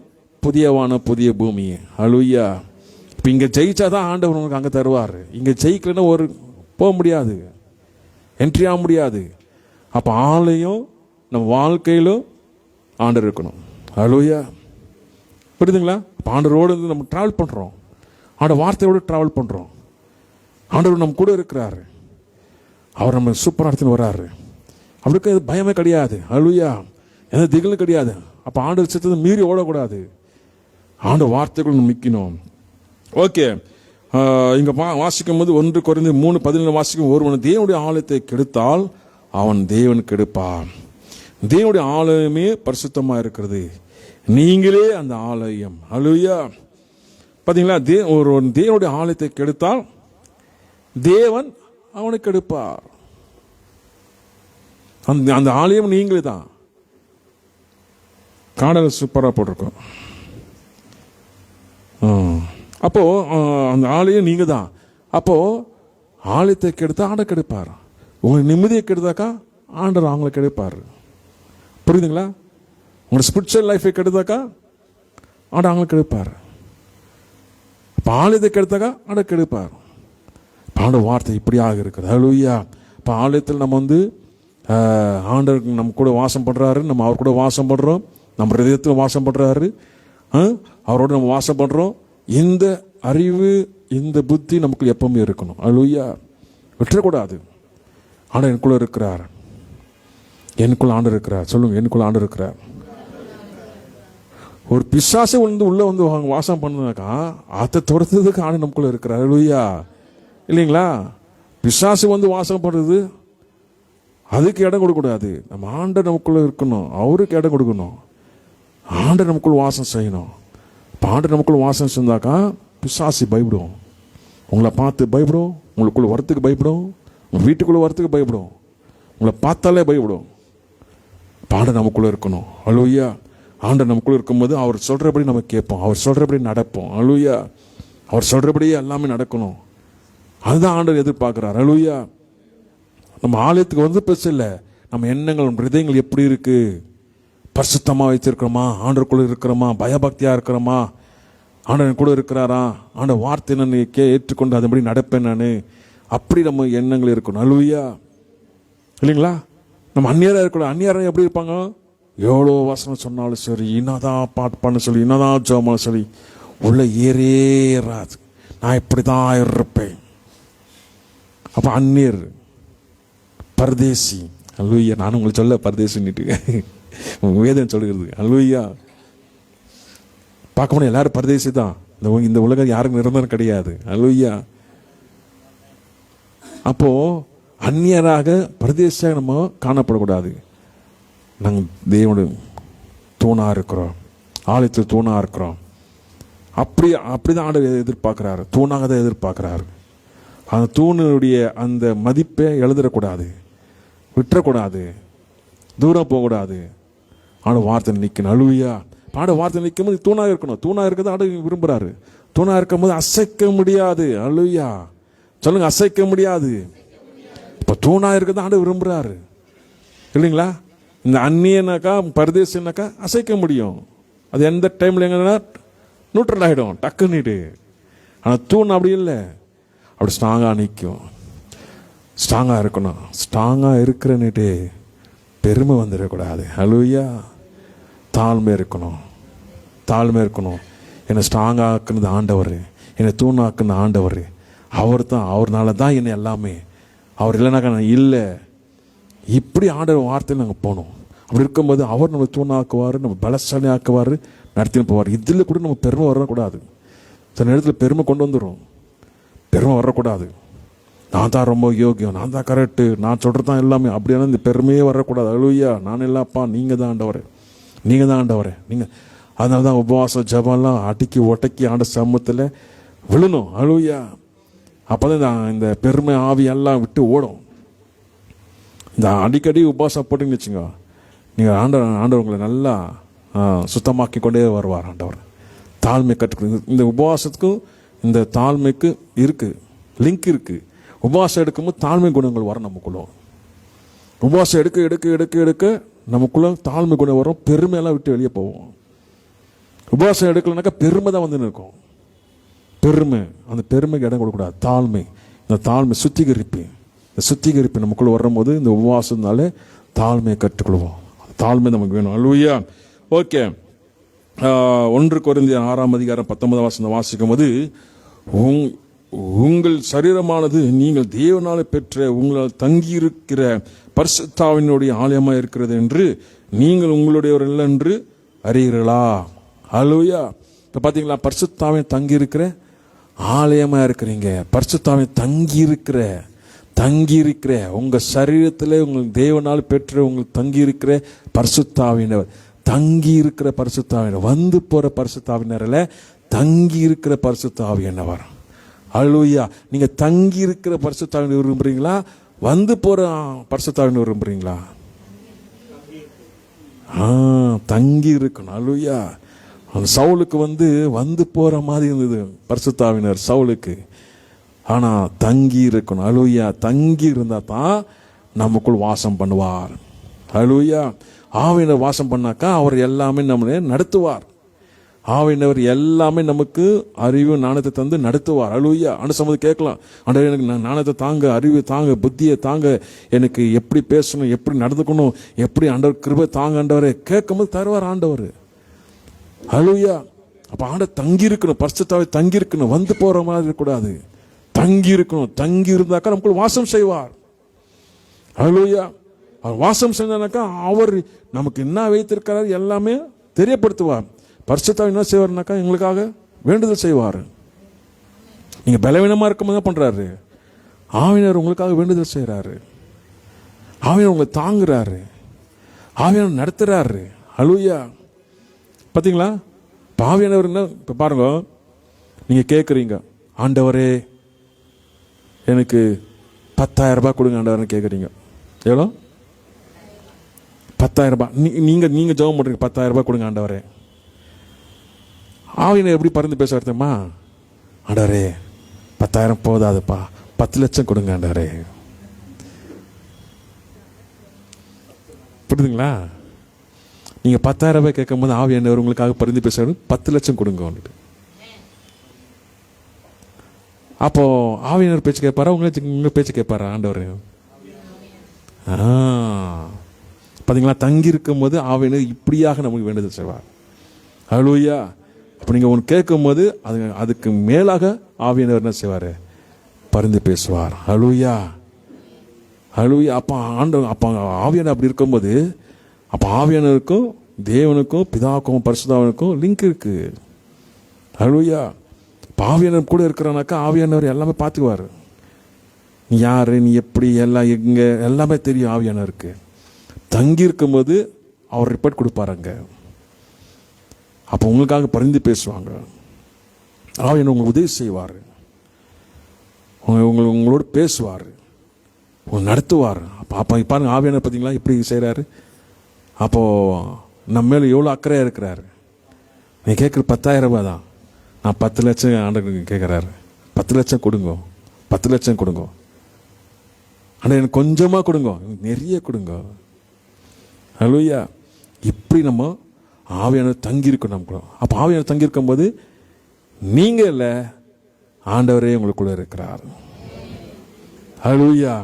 புதிய வானம் புதிய பூமி. ஹல்லேலூயா. இப்போ இங்கே ஜெயிச்சா தான் ஆண்டவர் உனக்கு அங்கே தருவார். இங்கே ஜெயிக்கலன்னா ஒரு போக முடியாது, என்ட்ரி ஆக முடியாது. அப்போ ஆலயம் நம்ம வாழ்க்கையிலும் ஆண்டவர் இருக்கணும். ஹல்லேலூயா. புரியுதுங்களா? இப்போ ஆண்டவரோடு நம்ம ட்ராவல் பண்ணுறோம், ஆண்டவர் வார்த்தையோடு ட்ராவல் பண்ணுறோம். ஆண்டவர் நம்ம கூட இருக்கிறாரு, அவர் நம்ம சூப்பராக எடுத்துன்னு வர்றாரு. அவருக்கு பயமே கிடையாது. ஹல்லேலூயா. எந்த திகிலும் கிடையாது. அப்போ ஆண்டவர் சித்தத்தை மீறி ஓடக்கூடாது. ஆண்டவர் வார்த்தைக்குள்ள நம்ம நிற்கணும். ஓகே, இங்கே வாசிக்கும் போது 1 கொரிந்தியர் 3:17 வாசிக்கும், ஒருவன் தேவனுடைய ஆலயத்தை கெடுத்தால் அவன் தேவன் கெடுப்பான். தேவனுடைய ஆலயமே பரிசுத்தமாக இருக்கிறது, நீங்களே அந்த ஆலயம். ஹல்லேலூயா. பார்த்தீங்களா? ஒருவன் தேவனுடைய ஆலயத்தை கெடுத்தால் தேவன் அவனுக்கு கெடுப்பார். அந்த ஆலயம் நீங்களே தான். காடல் சூப்பராக போட்டிருக்கோம். அப்போ அந்த ஆலயம் நீங்க தான். அப்போ ஆலயத்தை கெடுத்தா ஆண்டவர் கெடுப்பார். உங்களுக்கு நிம்மதியை கெடுத்தாக்கா ஆண்டவர் அவங்களை கெடுப்பார். புரியுதுங்களா? உங்களோட ஸ்பிரிச்சுவல் லைஃபை கெடுத்தாக்கா ஆண்டவர் அவங்களை கெடுப்பார். இப்போ ஆலயத்தை கெடுத்தாக்கா ஆண்டவர் கெடுப்பார். ஆண்டவர் வார்த்தை இப்படியாக இருக்குது. ஹல்லேலூயா. இப்போ ஆலயத்தில் நம்ம வந்து ஆண்டவர் நம்ம கூட வாசம் பண்ணுறாரு, நம்ம அவர் கூட வாசம் பண்ணுறோம், நம்ம ஹிருதயத்தில் வாசம் பண்ணுறாரு, அவரோட நம்ம வாசம் பண்ணுறோம். இந்த அறிவு, இந்த புத்தி நமக்கு எப்பவுமே இருக்கணும். ஹல்லேலூயா. விட்டுறக்கூடாது. ஆண்டவர் எனக்குள்ள இருக்கிறார், எனக்குள்ள ஆண்டவர் இருக்கிறார். சொல்லுங்க, எனக்குள்ள ஆண்டவர் இருக்கிறார். ஒரு பிசாசை உள்ள வந்து வாசம் பண்ணாக்கா அதை துரத்துறதுக்கு ஆண்டவர் நமக்குள்ள இருக்கிறார். ஹல்லேலூயா. இல்லைங்களா? பிசாசு வந்து வாசம் பண்ணுறது, அதுக்கு இடம் கொடுக்கக்கூடாது. நம்ம ஆண்டவர் நமக்குள்ள இருக்கணும், அவருக்கு இடம் கொடுக்கணும். ஆண்டவர் நமக்குள்ள வாசம் செய்யணும். இப்போ ஆண்டவர் நமக்குள்ள வாசம் செஞ்சாக்கா பிசாசு பயப்படும், உங்களை பார்த்து பயப்படும், உங்களுக்குள்ள வரத்துக்கு பயப்படும், உங்கள் வீட்டுக்குள்ளே வரத்துக்கு பயப்படும், உங்களை பார்த்தாலே பயப்படும். ஆண்டவர் நமக்குள்ளே இருக்கணும். ஹல்லேலூயா. ஆண்டவர் நமக்குள்ளே இருக்கும்போது அவர் சொல்கிறபடி நம்ம கேட்போம், அவர் சொல்கிறபடி நடப்போம். ஹல்லேலூயா. அவர் சொல்கிறபடியே எல்லாமே நடக்கணும். அதுதான் ஆண்டவர் எதிர்பார்க்குறார். ஹல்லேலூயா. நம்ம ஆலயத்துக்கு வந்து பெருசு இல்லை, நம்ம எண்ணங்கள் ஹிருதயங்கள் எப்படி இருக்கு, பரிசுத்தமாக வச்சிருக்கிறோமா, ஆண்டவருக்குள்ள இருக்கிறோமா, பயபக்தியாக இருக்கிறோமா, ஆண்டவன் கூட இருக்கிறாரா, ஆண்டவர் வார்த்தை நான் ஏற்றுக்கொண்டு அதன்படி நடப்பேன் நான், அப்படி நம்ம எண்ணங்கள் இருக்கணும். ஹல்லேலூயா. இல்லைங்களா? நம்ம அந்நியராக இருக்கணும். அந்நியராக எப்படி இருப்பாங்க? எவ்வளோ வசனம் சொன்னாலும் சரி, என்னதான் பாட்டு பண்ண சொல்லி, என்னதான் ஜோமாலும் சரி, உள்ள ஏறாது. நான் இப்படி தான் இருப்பேன். அப்போ அந்நியர், பரதேசி. ஹல்லேலூயா. நானும் உங்களுக்கு சொல்ல பரதேசின்னுட்டு வேதம் சொல்லுகிறது. ஹல்லேலூயா. பார்க்க முடியும், எல்லாரும் பரதேசி தான். இந்த உலகம் யாருக்கும் நிரந்தரம் கிடையாது. ஹல்லேலூயா. அப்போ அந்நியராக பரதேசியாக நம்ம காணப்படக்கூடாது. நாங்கள் தேவனுடைய தூணா இருக்கிறோம், ஆலயத்தில் தூணா இருக்கிறோம். அப்படிதான் ஆண்டவர் எதிர்பார்க்கிறாரு, தூணாக தான் எதிர்பார்க்கிறாரு. அந்த தூணுடைய அந்த மதிப்பை எழுதிடக்கூடாது, விட்டுறக்கூடாது, தூரம் போகக்கூடாது. ஆண்டவர் வார்த்தை நிற்கணும். ஹல்லேலூயா. ஆண்டவர் வார்த்தை நிற்கும் போது தூணாக இருக்கணும். தூணாக இருக்கிறது ஆண்டவர் விரும்புகிறாரு. தூணாக இருக்கும் போது அசைக்க முடியாது. ஹல்லேலூயா. சொல்லுங்க, அசைக்க முடியாது. இப்போ தூணாக இருக்கிறது ஆண்டவர் விரும்புகிறாரு. இல்லைங்களா? இந்த அந்நியனாக்கா பரதேசனாக்கா அசைக்க முடியும். அது எந்த டைமில் எங்கன்னா நியூட்ரல் ஆகிடும் டக்குன்னுட்டு. ஆனால் தூண் அப்படி இல்லை, அப்படி ஸ்ட்ராங்காக நிற்கும். ஸ்ட்ராங்காக இருக்கணும். ஸ்ட்ராங்காக இருக்கிறன்னுட்டு பெருமை வந்துடக்கூடாது. ஹல்லேலூயா. தாழ்மை இருக்கணும், தாழ்மை இருக்கணும். என்னை ஸ்ட்ராங்காக ஆக்குனது ஆண்டவர், என்னை தூணாக்குன ஆண்டவர். அவர் தான், அவர்னால தான் என்னை எல்லாமே. அவர் இல்லைனாக்கா நான் இல்லை. இப்படி ஆண்டவர் வார்த்தையில் நாங்கள் போனோம். அப்படி இருக்கும்போது அவர் நம்ம தூணாக்குவார், நம்ம பலசாலி ஆக்குவார், நடத்தின்னு போவார். இதில் கூட நம்ம பெருமை வரக்கூடாது. சில நேரத்தில் பெருமை கொண்டு வந்துடும். பெருமை வரக்கூடாது. நான் தான் ரொம்ப யோகியம், நான் தான் கரெக்டு, நான் சொல்கிறது தான் எல்லாமே, அப்படியான இந்த பெருமையே வரக்கூடாது. ஹல்லேலூயா. நான் இல்லப்பா, நீங்கள் தான் ஆண்டவரே, நீங்கள் தான் ஆண்டவரே, நீங்கள். அதனால தான் உபவாசம் ஜெபம்லாம் அடிக்கி ஒட்டக்கி ஆண்ட சமூகத்தில் விழணும். ஹல்லேலூயா. அப்போ தான் இந்த பெருமை ஆவி எல்லாம் விட்டு ஓடும். இந்த அடிக்கடி உபவாசம் போட்டிங்கன்னு வச்சுங்க, நீங்கள் ஆண்டவர் உங்களை நல்லா சுத்தமாக்கி கொண்டே வருவார் ஆண்டவர். தாழ்மை கற்றுக்கணும். இந்த உபவாசத்துக்கும் இந்த தாழ்மைக்கு இருக்குது, லிங்க் இருக்குது. உபவாசம் எடுக்கும்போது தாழ்மை குணங்கள் வரும் நமக்குள்ள. உபவாசம் எடுக்க எடுக்க எடுக்க எடுக்க நமக்குள்ள தாழ்மை குணம் வரும், பெருமையெல்லாம் விட்டு வெளியே போவோம். உபவாசம் எடுக்கலனாக்கா பெருமை தான் வந்து நிற்கும். பெருமை, அந்த பெருமைக்கு இடம் கொடுக்கக்கூடாது. தாழ்மை, இந்த தாழ்மை சுத்திகரிப்பு, இந்த சுத்திகரிப்பு நமக்குள்ள வரும்போது இந்த உபவாசத்தினாலே தாழ்மையை கற்றுக்கொள்வோம். தாழ்மை நமக்கு வேணும். ஹல்லேலூயா. ஓகே. 1 கொரிந்தியர் 6:19 வாசிக்கும் போது, உங்கள் சரீரமானது நீங்கள் தேவனாலே பெற்ற உங்களால் தங்கியிருக்கிற பரிசுத்தாவினுடைய ஆலயமாக இருக்கிறது என்று நீங்கள் உங்களுடையவர்கள் என்று அறிகிறீர்களா? ஹல்லேலூயா. இப்போ பார்த்தீங்களா, பரிசுத்தாவின் தங்கியிருக்கிற ஆலயமாக இருக்கிறீங்க. பரிசுத்தாவின் தங்கியிருக்கிற உங்கள் சரீரத்தில் உங்கள் தேவனால் பெற்ற உங்களுக்கு தங்கியிருக்கிற பரிசுத்தாவினர், தங்கியிருக்கிற பரிசுத்தாவினர், வந்து போகிற பரிசுத்தாவினரில் தங்கியிருக்கிற பரிசுத்தாவியனவர். ஹல்லேலூயா. நீங்கள் தங்கியிருக்கிற பரிசுத்தாவினர் விரும்புகிறீங்களா, வந்து போகிற பரிசுத்தாவினர் விரும்புகிறீங்களா? தங்கி இருக்கணும். ஹல்லேலூயா. அந்த சவுலுக்கு வந்து போகிற மாதிரி இருந்தது பரிசுத்தாவினர் சவுலுக்கு. ஆனால் தங்கி இருக்கணும். ஹல்லேலூயா. தங்கி இருந்தால் தான் நமக்குள் வாசம் பண்ணுவார். ஹல்லேலூயா. ஆவியினர் வாசம் பண்ணாக்கா அவர் எல்லாமே நம்மளை நடத்துவார். ஆவியினவர் எல்லாமே நமக்கு அறிவு ஞானத்தை தந்து நடத்துவார். ஹல்லேலூயா. ஆண்டவர் கேட்கலாம், ஆண்டவரே எனக்கு ஞானத்தை தாங்க, அறிவு தாங்க, புத்தியை தாங்க, எனக்கு எப்படி பேசணும், எப்படி நடந்துக்கணும், எப்படி ஆண்டவர் கிருபை தாங்க ஆண்டவரே கேட்கும்போது தருவார் ஆண்டவர். ஹல்லேலூயா. அப்போ ஆண்டவர் தங்கி இருக்கணும், பரிசுத்தாவே தங்கி இருக்கணும், வந்து போகிற மாதிரி இருக்கக்கூடாது. தங்கி இருக்கணும். தங்கி இருந்தாக்கா நமக்குள் வாசம் செய்வார். ஹல்லேலூயா. அவர் வாசம் செஞ்சானாக்கா அவர் நமக்கு என்ன வைத்திருக்கிறார் எல்லாமே தெரியப்படுத்துவார். பரிசுத்தாவி என்ன செய்வார்னாக்கா எங்களுக்காக வேண்டுதல் செய்வார். நீங்கள் பலவீனமாக இருக்கும்போது தான் பண்ணுறாரு. ஆவியினர் உங்களுக்காக வேண்டுதல் செய்கிறாரு. ஆவியினர் உங்களை தாங்குறாரு. ஆவியினர் நடத்துகிறாரு. ஹல்லேலூயா. பார்த்தீங்களா, ஆவியானவர் என்ன? இப்போ பாருங்க, நீங்கள் கேட்குறீங்க, ஆண்டவரே எனக்கு 10,000 ரூபாய் கொடுங்க ஆண்டவர்னு கேட்குறீங்க. எவ்வளோ? 10,000 ரூபாய். நீங்கள் ஜெபம் பண்ணுறீங்க, 10,000 ரூபாய் கொடுங்க ஆண்டவரே. ஆவியினர் எப்படி பறந்து பேச அர்த்தமா? ஆண்டவரே 10,000 போதாதுப்பா, 10 லட்சம் கொடுங்க ஆண்டவரே. புரியுதுங்களா? நீங்கள் 10,000 ரூபாய் கேட்கும் போது ஆவியானவர் உங்களுக்காக பரிந்து பேசுறாரு, 10 லட்சம் கொடுங்க. அப்போ ஆவியானவர் பேச்சு கேட்பாரா, உங்க பேச்சு கேட்பாரா ஆண்டவர்? பார்த்தீங்களா, தங்கி இருக்கும் போது ஆவியானவர் இப்படியாக நமக்கு வேண்டுதல் செய்வார். ஹல்லேலூயா. அப்போ நீங்கள் ஒன்று கேட்கும் போது அதுக்கு மேலாக ஆவியானவர் என்ன செய்வார்? பரிந்து பேசுவார். ஹல்லேலூயா. ஹல்லேலூயா. அப்போ ஆவியானவர் அப்படி இருக்கும்போது அப்போ ஆவியானவருக்கும் தேவனுக்கும் பிதாவுக்கும் பரிசுத்தாவினுக்கும் லிங்க் இருக்கு. ஹல்லேலூயா. ஆவியானவர் கூட இருக்கிறானாக்கா ஆவியானவர் எல்லாமே பார்த்துக்குவார். நீ யாரு, நீ எப்படி, எல்லாம் எங்கே எல்லாமே தெரியும் ஆவியானவருக்கு. தங்கி இருக்கும்போது அவர் ரிப்போர்ட் கொடுப்பாருங்க. அப்போ உங்களுக்காக பரிந்து பேசுவாங்க. ஆவியானவர் உங்களுக்கு உதவி செய்வார், உங்களோட பேசுவார், உங்களை நடத்துவார். அப்போ பாருங்க ஆவியானவர் பார்த்தீங்களா எப்படி செய்கிறாரு. அப்போது நம்ம மேலே எவ்வளோ அக்கறையாக இருக்கிறாரு. நீ கேட்குற 10,000 ரூபாய் தான், நான் 10 லட்சம் ஆண்டவருக்கு கேட்குறாரு. 10 லட்சம் கொடுங்க, 10 லட்சம் கொடுங்க. ஆனால் எனக்கு கொஞ்சமாக கொடுங்க, நிறைய கொடுங்க. ஹல்லேலூயா. இப்படி நம்ம ஆவியானவர் தங்கியிருக்கணும் நமக்கு. அப்போ ஆவியானவர் தங்கியிருக்கும் போது நீங்கள் இல்லை, ஆண்டவரே உங்களுக்குள்ள இருக்கிறார். ஹல்லேலூயா.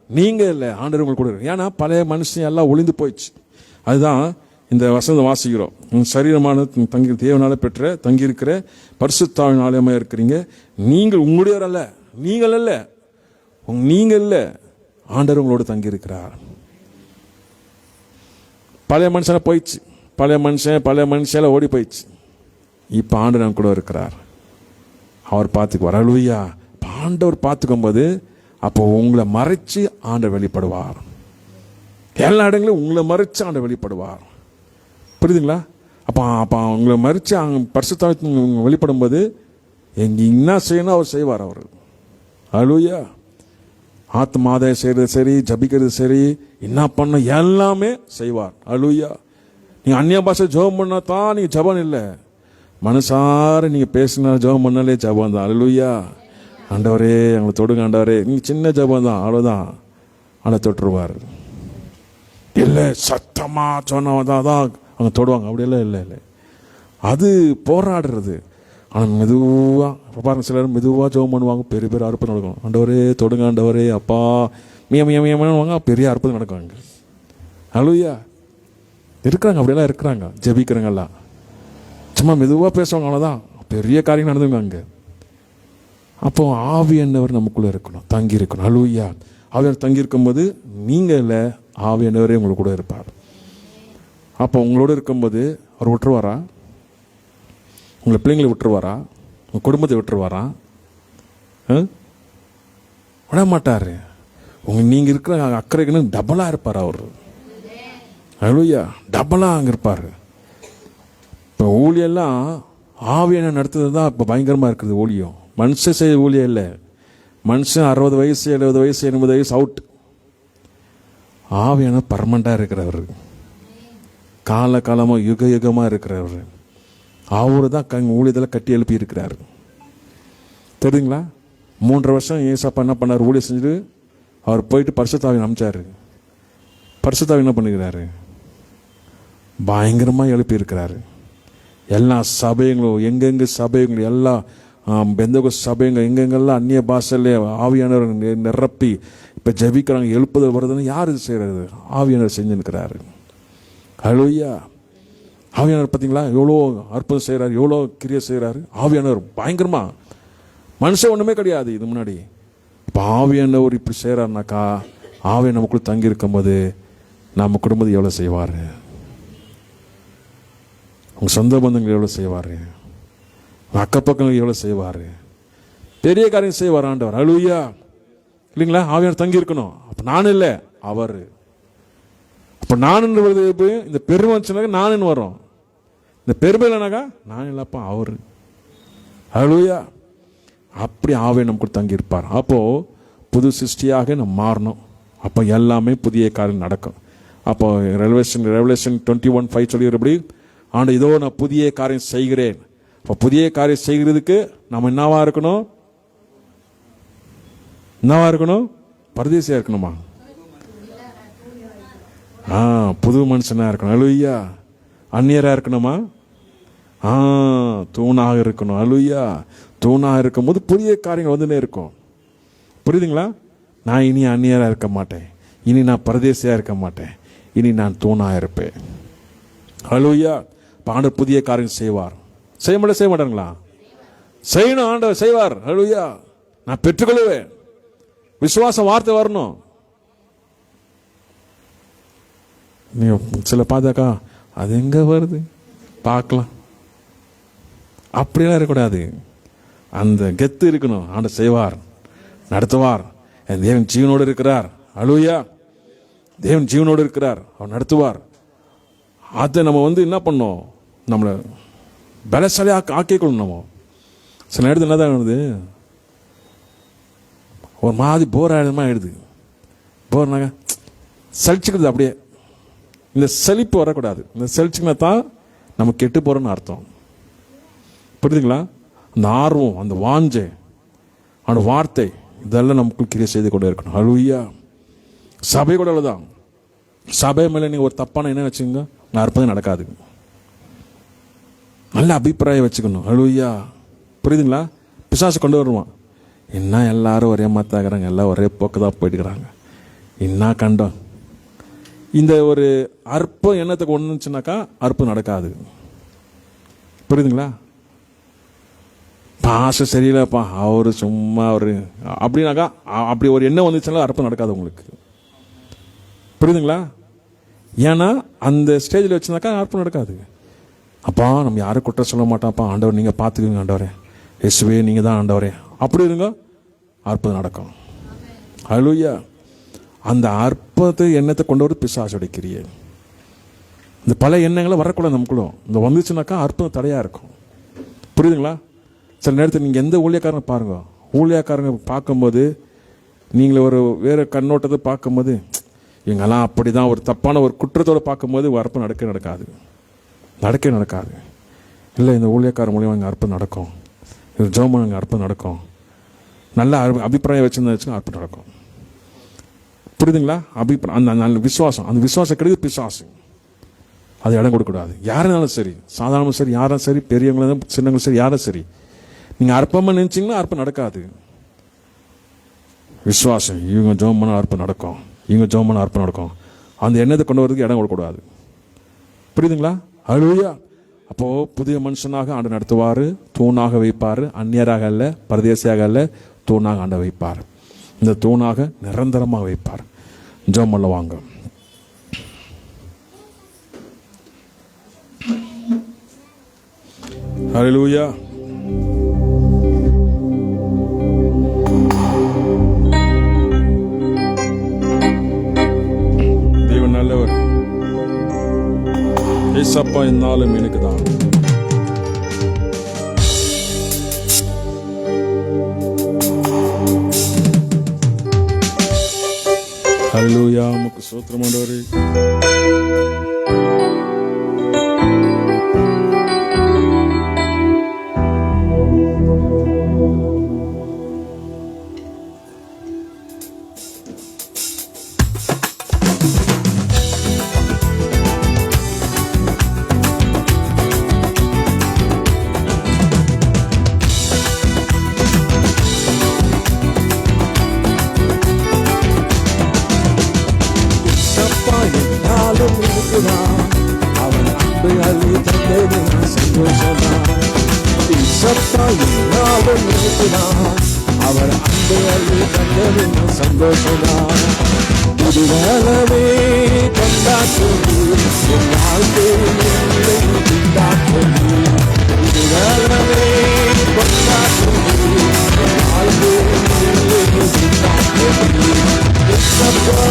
நீங்கள் இல்லை, ஆண்டவர் உங்களுக்குள்ள இருக்கிறார். ஏன்னா பழைய மனுஷன் எல்லாம் ஒளிந்து போயிடுச்சு. அதுதான் இந்த வசனம் வாசிக்கிறோம். சரீரமான தங்கி தேவனால பெற்ற தங்கியிருக்கிற பரிசுத்தாவின் ஆலயமாக இருக்கிறீங்க. நீங்கள் உங்களுடையவர் அல்ல, நீங்கள் அல்ல, நீங்கள் இல்லை, ஆண்டவர் உங்களோட தங்கியிருக்கிறார். பழைய மனுஷனை போயிடுச்சு, பழைய மனுஷன் ஓடி போயிடுச்சு. இப்போ ஆண்டவர் நம்ம கூட இருக்கிறார். அவர் பார்த்துக்குவார். ஹல்லேலூயா. ஆண்டவர் பார்த்துக்கும் போது அப்போ உங்களை மறைச்சு ஆண்டவர் வெளிப்படுவார். எல்லா இடங்களும் உங்களை மறைச்சு ஆண்டவர் வெளிப்படுவார். புரியுதுங்களா? அப்போ உங்களை மறித்து அங்கே பரிசுத்த வெளிப்படும் போது எங்கே என்ன செய்யணும் அவர் செய்வார். அவர் அல்லேலூயா. ஆத்மாதாயம் செய்கிறது சரி, ஜபிக்கிறது சரி, என்ன பண்ண எல்லாமே செய்வார். அல்லேலூயா. நீங்கள் அந்நிய பாஷை ஜெபம் பண்ணா தான் நீங்கள் ஜெபம் இல்லை, மனசார நீங்கள் பேசினா ஜெபம் பண்ணாலே ஜெபம் தான். அல்லேலூயா. ஆண்டவரே அவங்களை தொடுங்க ஆண்டவரே. நீங்கள் சின்ன ஜெபம் தான், அவ்வளோதான். அவனை தொட்டுருவார். இல்லை சத்தமாக சொன்னவன் தான் அவங்க தொடுவாங்க, அப்படியெல்லாம் இல்லை. இல்லை, அது போராடுறது. ஆனால் மெதுவாக பாருங்க, சிலர் மெதுவாக ஜெபம் பண்ணுவாங்க, பெரிய பெரிய அற்புதம் நடக்கும். ஆண்டவரே தொடுங்க ஆண்டவரே அப்பா மியமியமியமாங்க, பெரிய அற்புதம் நடக்குவாங்க. அல்லேலூயா. இருக்கிறாங்க, அப்படியெல்லாம் இருக்கிறாங்க. ஜெபிக்கிறவங்கெல்லாம் சும்மா மெதுவாக பேசுவாங்க, அவ்வளோதான், பெரிய காரியம் நடந்துங்க அங்கே. அப்போ ஆவியானவர் நமக்குள்ளே இருக்கணும், தங்கி இருக்கணும். அல்லேலூயா. ஆவியானவர் தங்கி இருக்கும்போது நீங்கள் இல்லை, ஆவியானவரே உங்களுக்கு கூட இருப்பார். அப்போ உங்களோட இருக்கும்போது அவர் விட்டுருவாரா? உங்களை பிள்ளைங்களை விட்டுருவாரா? உங்கள் குடும்பத்தை விட்டுருவாரா? விட மாட்டார். நீங்கள் இருக்கிற அக்கறைக்கு டபுளாக இருப்பார் அவர். அல்லேலூயா. டபுளாக அங்கே இருப்பார். இப்போ ஊழியெல்லாம் ஆவியான நடத்துறது தான் இப்போ பயங்கரமாக இருக்குது. ஊழியம் மனுஷன் செய்ய ஊழியம் இல்லை. மனுஷன் 60 வயசு 70 வயசு 80 வயசு அவுட். ஆவியான பர்மனண்டாக இருக்கிறவர், காலகாலமாக யுக யுகமாக இருக்கிறவர். அவரு தான் ஊழியத்தில் கட்டி எழுப்பி இருக்கிறார். தெரியுங்களா? 3 வருஷம் ஏசப்பா என்ன பண்ணார்? ஊழியம் செஞ்சுட்டு அவர் போயிட்டு பரிசுத்தாவியை அனுப்பிச்சாரு. பரிசுத்தாவி என்ன பண்ணிக்கிறாரு? பயங்கரமாக எழுப்பி இருக்கிறாரு. எல்லா சபைங்களும் எங்கெங்கே சபைங்களும் எல்லா பெந்தகோஸ்து சபைங்க எங்கெங்கெல்லாம் அந்நிய பாஷையிலே ஆவியானவர் நிரப்பி இப்போ ஜெபிக்கிறாங்க, எழுப்புதல் வருதுன்னு யார் இது செய்கிறது? ஆவியானவர் செஞ்சுருக்கிறாரு. அல்லேலூயா. ஆவியானவர் பார்த்தீங்களா எவ்வளோ அற்புதம் செய்கிறாரு, எவ்வளோ கிரியை செய்கிறாரு. ஆவியானவர் பயங்கரமா, மனுஷன் ஒன்றுமே கிடையாது இது முன்னாடி. இப்போ ஆவியானவர் இப்படி செய்கிறாருனாக்கா, ஆவியை நமக்குள்ள தங்கி இருக்கும்போது நம்ம குடும்பத்தை எவ்வளோ செய்வார், உங்கள் சொந்த பந்தங்கள் எவ்வளோ செய்வார், அக்கப்பக்கங்கள் எவ்வளோ செய்வார், பெரிய காரியம் செய்வார் ஆண்டவர். அல்லேலூயா. இல்லைங்களா? ஆவியானவர் தங்கி இருக்கணும். அப்போ நான் இல்லை, அவர். அப்போ நான் இந்த பெருமை வந்துச்சுனாக்கா நானுன்னு வரும். இந்த பெருமை இல்லைனாக்கா நான் இல்லப்பா அவர். அல்லேலூயா. அப்படி ஆவியை நமக்கு தங்கி இருப்பார். அப்போ புது சிருஷ்டியாக நம்ம மாறணும். அப்போ எல்லாமே புதிய காரியம் நடக்கும். அப்போ ரெவலேஷன் 21:5 சொல்லிடுறபடி, ஆண்டு இதோ நான் புதிய காரியம் செய்கிறேன். இப்போ புதிய காரியம் செய்கிறதுக்கு நம்ம என்னவா இருக்கணும்? என்னவா இருக்கணும்? பரதேசியா இருக்கணுமா? புது மனுஷனா இருக்கணும். அல்லேலூயா. அந்நியரா இருக்கணுமா? தூணாக இருக்கணும். அல்லேலூயா. தூணாக இருக்கும்போது புதிய காரியங்கள் வந்துனே இருக்கும். புரியுதுங்களா? நான் இனி அந்நியரா இருக்க மாட்டேன், இனி நான் பரதேசியா இருக்க மாட்டேன், இனி நான் தூணாக இருப்பேன். அல்லேலூயா. ஆண்டவர் புதிய காரியம் செய்வார். செய்ய மாட்டாங்களா? செய்யணும். ஆண்டவர் செய்வார். அல்லேலூயா. நான் பெற்றுக்கொள்வேன். விசுவாச வார்த்தை வரணும். நீ சில பார்த்தாக்கா அது எங்க வருது பார்க்கலாம், அப்படியெல்லாம் இருக்கக்கூடாது. அந்த கெத்து இருக்கணும். ஆண்டவர் செய்வார், நடத்துவார். என் தேவன் ஜீவனோடு இருக்கிறார். அல்லேலூயா. தேவன் ஜீவனோடு இருக்கிறார், அவர் நடத்துவார். அதை நம்ம என்ன பண்ணோம்? நம்மளை பலசாலியாக ஆக்கிக்கொள்ளணும். நம்ம சில நேரத்தில் என்ன தான் ஆகுது, ஒரு மாதிரி போர் ஆயிடுமா ஆயிடுது. போர்னாங்க சலிச்சுக்கிறது. அப்படியே இந்த செழிப்பு வரக்கூடாது. இந்த செழிச்சுக்கினா தான் நம்ம கெட்டு போகிறோன்னு அர்த்தம். புரியுதுங்களா? அந்த ஆர்வம், அந்த வாஞ்சை, அந்த வார்த்தை, இதெல்லாம் நமக்கு கிரியை செய்து கொண்டே இருக்கணும். அல்லேலூயா. சபை கூட அவ்வளோதான். சபை மேலே நீங்கள் ஒரு தப்பான என்ன வச்சுக்கோங்க, அற்புதம் நடக்காது. நல்ல அபிப்பிராயம் வச்சுக்கணும். அல்லேலூயா. புரியுதுங்களா? பிசாசு கொண்டு வருவான். என்ன எல்லாரும் ஒரே மாத்தாக்குறாங்க, எல்லாம் ஒரே போக்கு தான் போயிட்டுக்கிறாங்க, என்ன கண்டோம். இந்த ஒரு அற்ப எண்ணத்துக்கு ஒன்றுச்சுனாக்கா அற்புதம் நடக்காது. புரியுதுங்களா? பாச சரியில்லைப்பா அவரு சும்மா அவரு அப்படின்னாக்கா, அப்படி ஒரு எண்ணம் வந்துச்சுன்னா அற்புதம் நடக்காது உங்களுக்கு. புரியுதுங்களா? ஏன்னா அந்த ஸ்டேஜில் வச்சுனாக்கா அற்புதம் நடக்காது. அப்பா நம்ம யாரும் குற்றம் சொல்ல மாட்டாப்பா, ஆண்டவர் நீங்கள் பார்த்துக்குங்க, ஆண்டவரே இயேசுவே நீங்கள் தான் ஆண்டவரே, அப்படி இருங்க, அற்புதம் நடக்கும். ஹல்லேலூயா. அந்த அற்பத்தை எண்ணத்தை கொண்டு வர பிசாசுடைய கிரியை. இந்த பல எண்ணங்களை வரக்கூடாது நமக்குள்ள. இந்த வந்துச்சுனாக்கா அற்பம் தடையாக இருக்கும். புரியுதுங்களா? சில நேரத்தில் நீங்கள் எந்த ஊழியக்காரங்க பாருங்க, ஊழியக்காரங்க பார்க்கும்போது நீங்களே ஒரு வேறு கண்ணோட்டத்தை பார்க்கும்போது இவங்கெல்லாம் அப்படி தான் ஒரு தப்பான ஒரு குற்றத்தோடு பார்க்கும்போது அற்பம் நடக்கவே நடக்காது. இல்லை, இந்த ஊழியக்காரர் மூலியமாக இங்கே அற்பம் நடக்கும், இது ஜெபம் இங்கே அற்பம் நடக்கும், நல்ல அபிப்பிராயம் வச்சுருந்தா அற்பம் நடக்கும். புரியுதுங்களா? அபிப்பிராயம், அந்த நல்ல விசுவாசம், அந்த விசுவாசம் கிடையாது பிசாசு. அது இடம் கொடுக்கக்கூடாது. யாருனாலும் சரி, சாதாரணம் சரி, யாரும் சரி, பெரியவங்களும் சின்னங்களும் சரி, யாரும் சரி, நீங்கள் அற்பமாக நினச்சிங்கன்னா அற்பம் நடக்காது. விசுவாசம், இவங்க ஜெபம் பண்ணால் அற்பம் நடக்கும், இவங்க ஜெபம் பண்ணால் அற்பம் நடக்கும், அந்த எண்ணத்தை கொண்டு வரதுக்கு இடம் கொடுக்கக்கூடாது. புரியுதுங்களா? ஹல்லேலூயா. அப்போது புதிய மனுஷனாக ஆண்டு நடத்துவார், தூணாக வைப்பார், அந்நியராக அல்ல, பரதேசியாக அல்ல, தூணாக ஆண்ட வைப்பார். இந்த தூணாக நிரந்தரமாக வைப்பார். ஜெபம் பண்ண வாங்க. ஹல்லேலூயா. தேவன் நல்லவர். ஏசப்பா என்னாலும் எனக்கு தான். ஹல்லேலூயா. உமக்கு ஸ்தோத்திரம் ஆண்டவரே. அவன் அன்பை அள்ளி தந்தது சந்தோஷம்தான். இசப்பாயினாலும் இருக்கிறான், அவர் அன்பை அள்ளி தந்தது சந்தோஷம்தான். புதுவலமே கொண்டாட்டது என் வாழ்க்கையை கொண்டாட்டது. புதுவலமே கொண்டாட்டது என் வாழ்க்கையை கொண்டாட்டது. இசப்பா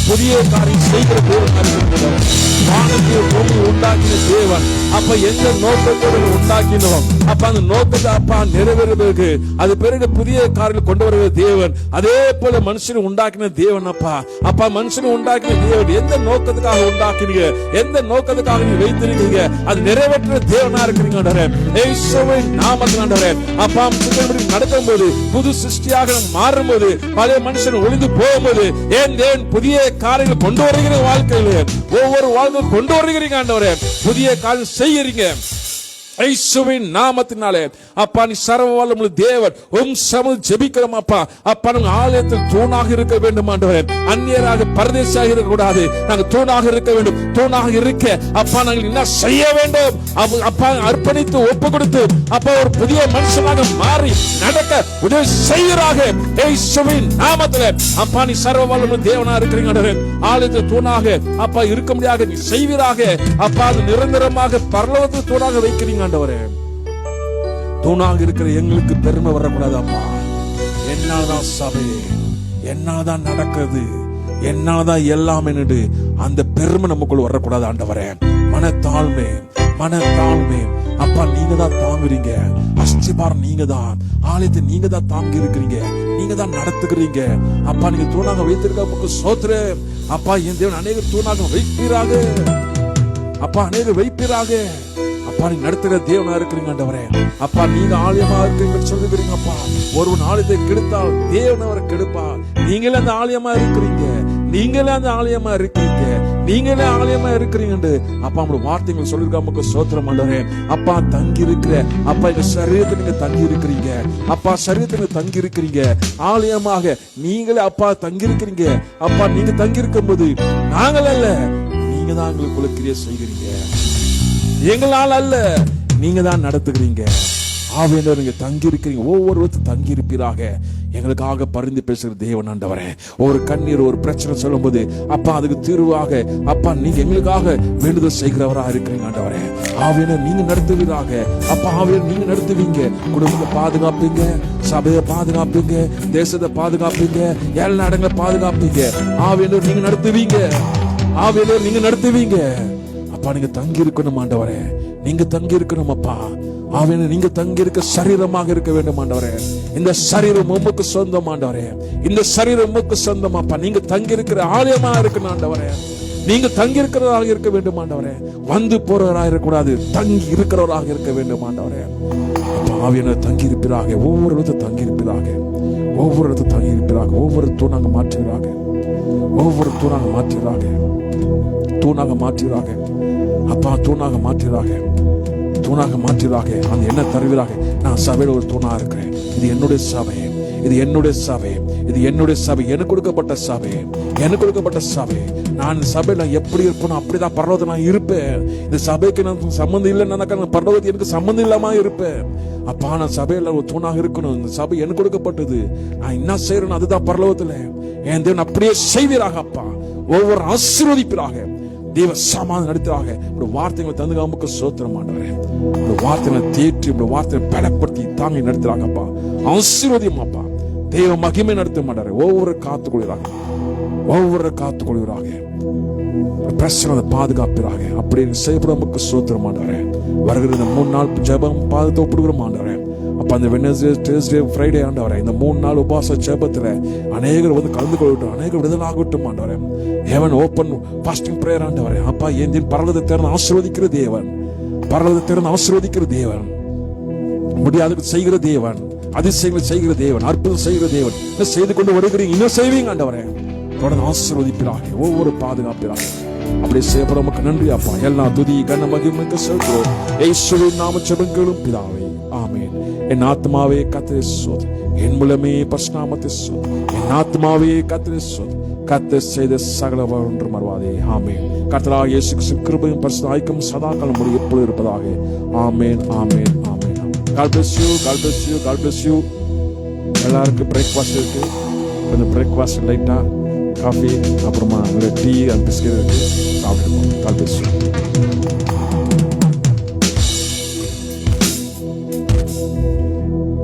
புதிய காரியம் செய்கிற தேவன், வானத்தையும் பூமி உண்டாக்கின தேவன். அப்ப எந்த நோக்கத்தோடு உண்டாக்கினோம், அப்ப அந்த நோக்கத்தை அப்பா நிறைவேறுவதற்கு அது பிறகு புதிய காரியம் கொண்டு வருகிற தேவன். அதே போல மனுஷனை உண்டாக்கின தேவன் அப்பா. அப்பா மனுஷனை உண்டாக்கின தேவன் எந்த நோக்கத்துக்காக உண்டாக்கினீங்க, எந்த நோக்கத்துக்காக நீங்க வைத்திருக்கீங்க, அது நிறைவேற்ற தேவனா இருக்கிறீங்க நாமத்தினாண்டவரே. அப்பா நடக்கும் போது புது சிருஷ்டியாக மாறும் போது பழைய மனுஷன் ஒளிந்து போகும்போது ஏன் தேவன் புதிய காரியங்கள் கொண்டு வருகிற வாழ்க்கையில ஒவ்வொரு வாழ்க்கையும் கொண்டு வருகிறீங்க ஆண்டவரே. புதிய காரியம் செய்யறீங்க இயேசுவின் நாமத்தினாலே. அப்பா நீ சர்வ வல்லமையுள்ள தேவன், உம் சமூக ஜெபிக்கிறோம் அப்பா. அப்பா நாங்க ஆலயத்தில் தூணாக இருக்க வேண்டும் ஆண்டவரே. அந்நியராக பரதேசியாக இருக்க கூடாது, நாங்க தூணாக இருக்க வேண்டும். தூணாக இருக்க அப்பா நாங்கள் என்ன செய்ய வேண்டும், அப்பா அர்ப்பணித்து ஒப்பு கொடுத்து அப்பா ஒரு புதிய மனுஷனாக மாறி நடக்க உதவி செய்யறாக இயேசுவின் நாமத்திலே. அப்பா நீ சர்வ வல்லமையுள்ள தேவனா இருக்கிறீங்க ஆண்டவரே. ஆலயத்தில் தூணாக அப்பா இருக்க முடியாத நீ செய்வீராக. அப்பா அது நிரந்தரமாக பரலோகத்தில் தூணாக வைக்கிறீங்க ஆண்டவரே. தூணாக இருக்கிற எங்களுக்கு பெருமை வரக்கூடாது அப்பா. என்னாதான் சபை, என்னாதான் நடக்குது, என்னாதான் எல்லாம் என்று அந்த பெருமை நமக்குள்ள வரக்கூடாது ஆண்டவரே. மனத்தாழ்மை, மனத்தாழ்மை அப்பா நீங்க தான் தாங்குறீங்க. அஸ்திபாரம் நீங்க தான், ஆலயத்தை நீங்க தான் தாங்கி இருக்கிறீங்க, நீங்க தான் நடத்துகிறீங்க அப்பா. நீங்க தூணாக வைத்திருக்க சோத்திரம் அப்பா. என் தேவன் அநேக தூணாக வைப்பீராக அப்பா, அநேக வைப்பீராக அப்பா. நீங்க நடத்துகிற தேவனா இருக்கிறீங்க ஆண்டவரே. அப்பா நீங்க ஆலயமா இருக்கீங்க சொல்லுகிறீங்க அப்பா. ஒருவன் ஆலயத்தை கெடுத்தால் தேவன் அவரை கெடுப்பார். நீங்களே அந்த ஆலயமா இருக்கிறீங்க, நீங்களே அந்த ஆலயமா இருக்கீங்க, நீங்களே ஆலயமா இருக்கிறீங்க அப்பா. உங்க வார்த்தைகள் சொல்லிருக்காம சோத்திரம் ஆண்டவரே. அப்பா தங்கி இருக்கிற அப்பா எங்க சரீரத்தை நீங்க தங்கி இருக்கிறீங்க அப்பா. சரீரத்தை தங்கி இருக்கிறீங்க ஆலயமாக நீங்களே அப்பா தங்கி இருக்கிறீங்க அப்பா. நீங்க தங்கி இருக்கும் போது நாங்கள் அல்ல, நீங்க தான் எங்களுக்குள்ள கிரியை செய்கிறீங்க. எங்களால் அல்ல, நீங்க தான் நடத்துகிறீங்க. ஆவியானவர் நீங்க தங்கி இருக்கிறீங்க, ஒவ்வொருவரும் தங்கி இருப்பீராக. எங்களுக்காக பரிந்து பேசுகிற தேவன் ஆண்டவரே. ஒரு கண்ணீர் ஒரு பிரச்சனை சொல்லும் போது அப்பா அதுக்கு தீர்வாக அப்பா நீங்க எங்களுக்காக வேண்டுதல் செய்கிறவராக இருக்கிறீங்க ஆண்டவரே. ஆவியானவர் நீங்க நடத்துவீராக அப்பா. ஆவியானவர் நீங்க நடத்துவீங்க, குடும்பத்தை பாதுகாப்பீங்க, சபையை பாதுகாப்பீங்க, தேசத்தை பாதுகாப்பீங்க, எல்லா இடங்களை பாதுகாப்பீங்க. ஆவியானவர் நீங்க நடத்துவீங்க, ஆவியானவர் நீங்க நடத்துவீங்க அப்பா நீங்க தங்கி இருக்கணும் ஆண்டவரே, நீங்க தங்கி இருக்கணும் அப்பா. ஆவியானவரே நீங்க தங்கி இருக்க சரீரமாக இருக்க வேண்டும் ஆண்டவரே. இந்த சரீரம் உமக்கு சொந்தம் ஆண்டவரே, இந்த சரீரம் உமக்கு சொந்தம் அப்பா. நீங்க தங்கி இருக்கிற ஆலயமாக இருக்கணும் ஆண்டவரே, நீங்க தங்கி இருக்கிறவராக இருக்க வேண்டும் ஆண்டவரே. வந்து போறவராக இருக்கக்கூடாது, தங்கி இருக்கிறவராக இருக்க வேண்டும் ஆண்டவரே. அப்பா ஆவியானவரே தங்கி இருப்பீராக, ஒவ்வொரு இடத்துல தங்கி இருப்பீராக, ஒவ்வொரு இடத்துல தங்கி இருப்பீராக. ஒவ்வொரு தூணாக மாற்றுகிறாக, ஒவ்வொரு தூணாக மாற்றுகிறாக, தூணாக மாற்றுகிறாக அப்பா, தூணாக மாற்றுகிறாக, தூணாக மாற்றுகிறாக. அந்த என்ன தருவீராக, நான் சபையில ஒரு தூணா இருக்கிறேன். இது என்னுடைய சபை, இது என்னுடைய சபை, இது என்னுடைய சபை, எனக்கு கொடுக்கப்பட்ட சபை, எனக்கு கொடுக்கப்பட்ட சபை. நான் இந்த சபையில எப்படி இருப்பேனோ அப்படிதான் பரலோகத்தில் நான் இருப்பேன். இந்த சபைக்கு நான் சம்பந்தம் இல்லைன்னா பரலோகத்தில் எனக்கு சம்பந்தம் இல்லாம இருப்பேன். அப்பா நான் சபையில ஒரு தூணாக இருக்கணும். இந்த சபை எனக்கு கொடுக்கப்பட்டது, நான் என்ன செய்யறேன்னு அதுதான் பரலோகத்துல என் தேவன் அப்படியே செய்வீராக அப்பா. ஒவ்வொரு ஆசீர்வதிப்பீராக, தேவ சமாதானம் நடத்துறாங்க. ஒரு வார்த்தைகளை தந்து நமக்கு சோத்திரம் ஆண்டவரே. ஒரு வார்த்தைகளை தேற்றி, ஒரு வார்த்தையை பலப்படுத்தி தாங்கி நடத்துறாங்க அப்பா. ஆசீர்வதியும் அப்பா, தேவ மகிமை நடத்த மாட்டாரு. ஒவ்வொரு காத்துக்கொள்கிறாங்க, ஒவ்வொரு காத்துக்கொள்கிறாங்க, பிரச்சனை பாதுகாப்பிறாங்க. அப்படி செய்யப்பட நமக்கு சோத்திரம் ஆண்டவரே. வருகிற இந்த 3 நாள் ஜெபம் பாதத்தை ஒப்புடுகிற ஆண்டவரே. அப்ப அந்த வெட்னஸ்டே, தேர்ஸ்டே, ஃப்ரைடே ஆண்டவரே, இந்த 3 நாள் உபவாச ஜெபத்துல அநேகர் வந்து கலந்து கொள்ளட்டும், அநேகர் விடுதலாகட்டும் ஆண்டவரே. ஹெவன் ஓபன் ஃபாஸ்டிங் பிரேயர் ஆண்டவரே. அப்பா என் பரலோகத்தை திறந்து ஆசீர்வதிக்கிற தேவன், பரலோகத்தை திறந்து ஆசீர்வதிக்கிற தேவன், முடியாத செய்கிற தேவன், அதிசயங்களை செய்கிற தேவன், அற்புதம் செய்கிற தேவன். என்ன செய்து கொண்டு வருகிறீங்க, இன்னும் செய்வீங்க ஆண்டவரே. தொடர்ந்து ஆசீர்வதிப்பிறாங்க, ஒவ்வொரு பாதுகாப்பிறாங்க. அப்படி செய்யப்பட நமக்கு நன்றி அப்பா. எல்லா துதி கன மகிமைக்கு செலுத்துவோம். இயேசுவின் நாம ஜெபங்களும் பிதாவே, ஆமென். என் ஆத்மாவே கர்த்தரை ஸ்தோத்திரி, என் முழுமே பரிசுத்தநாமத்தை ஸ்தோத்திரி. என் ஆத்மாவே கர்த்தரை ஸ்தோத்திரி, கர்த்தர் செய்த சகல ஒன்று மறவாதே. ஆமென். கர்த்தராகிய இயேசு கிறிஸ்துவின் கிருபையும் பரிசுத்த ஐக்கியமும் சதா காலம் முடிய எப்பொழுதும் இருப்பதாக. ஆமென், ஆமென், ஆமென். God bless you, God bless you, God bless you. எல்லாருக்கும் பிரேக்ஃபாஸ்ட் இருக்கு. கொஞ்சம் பிரேக்ஃபாஸ்ட் லைட்டா காஃபி, அப்புறமா டீ அண்ட் பிஸ்கெட் இருக்கு, சாப்பிடுவோம். God bless you.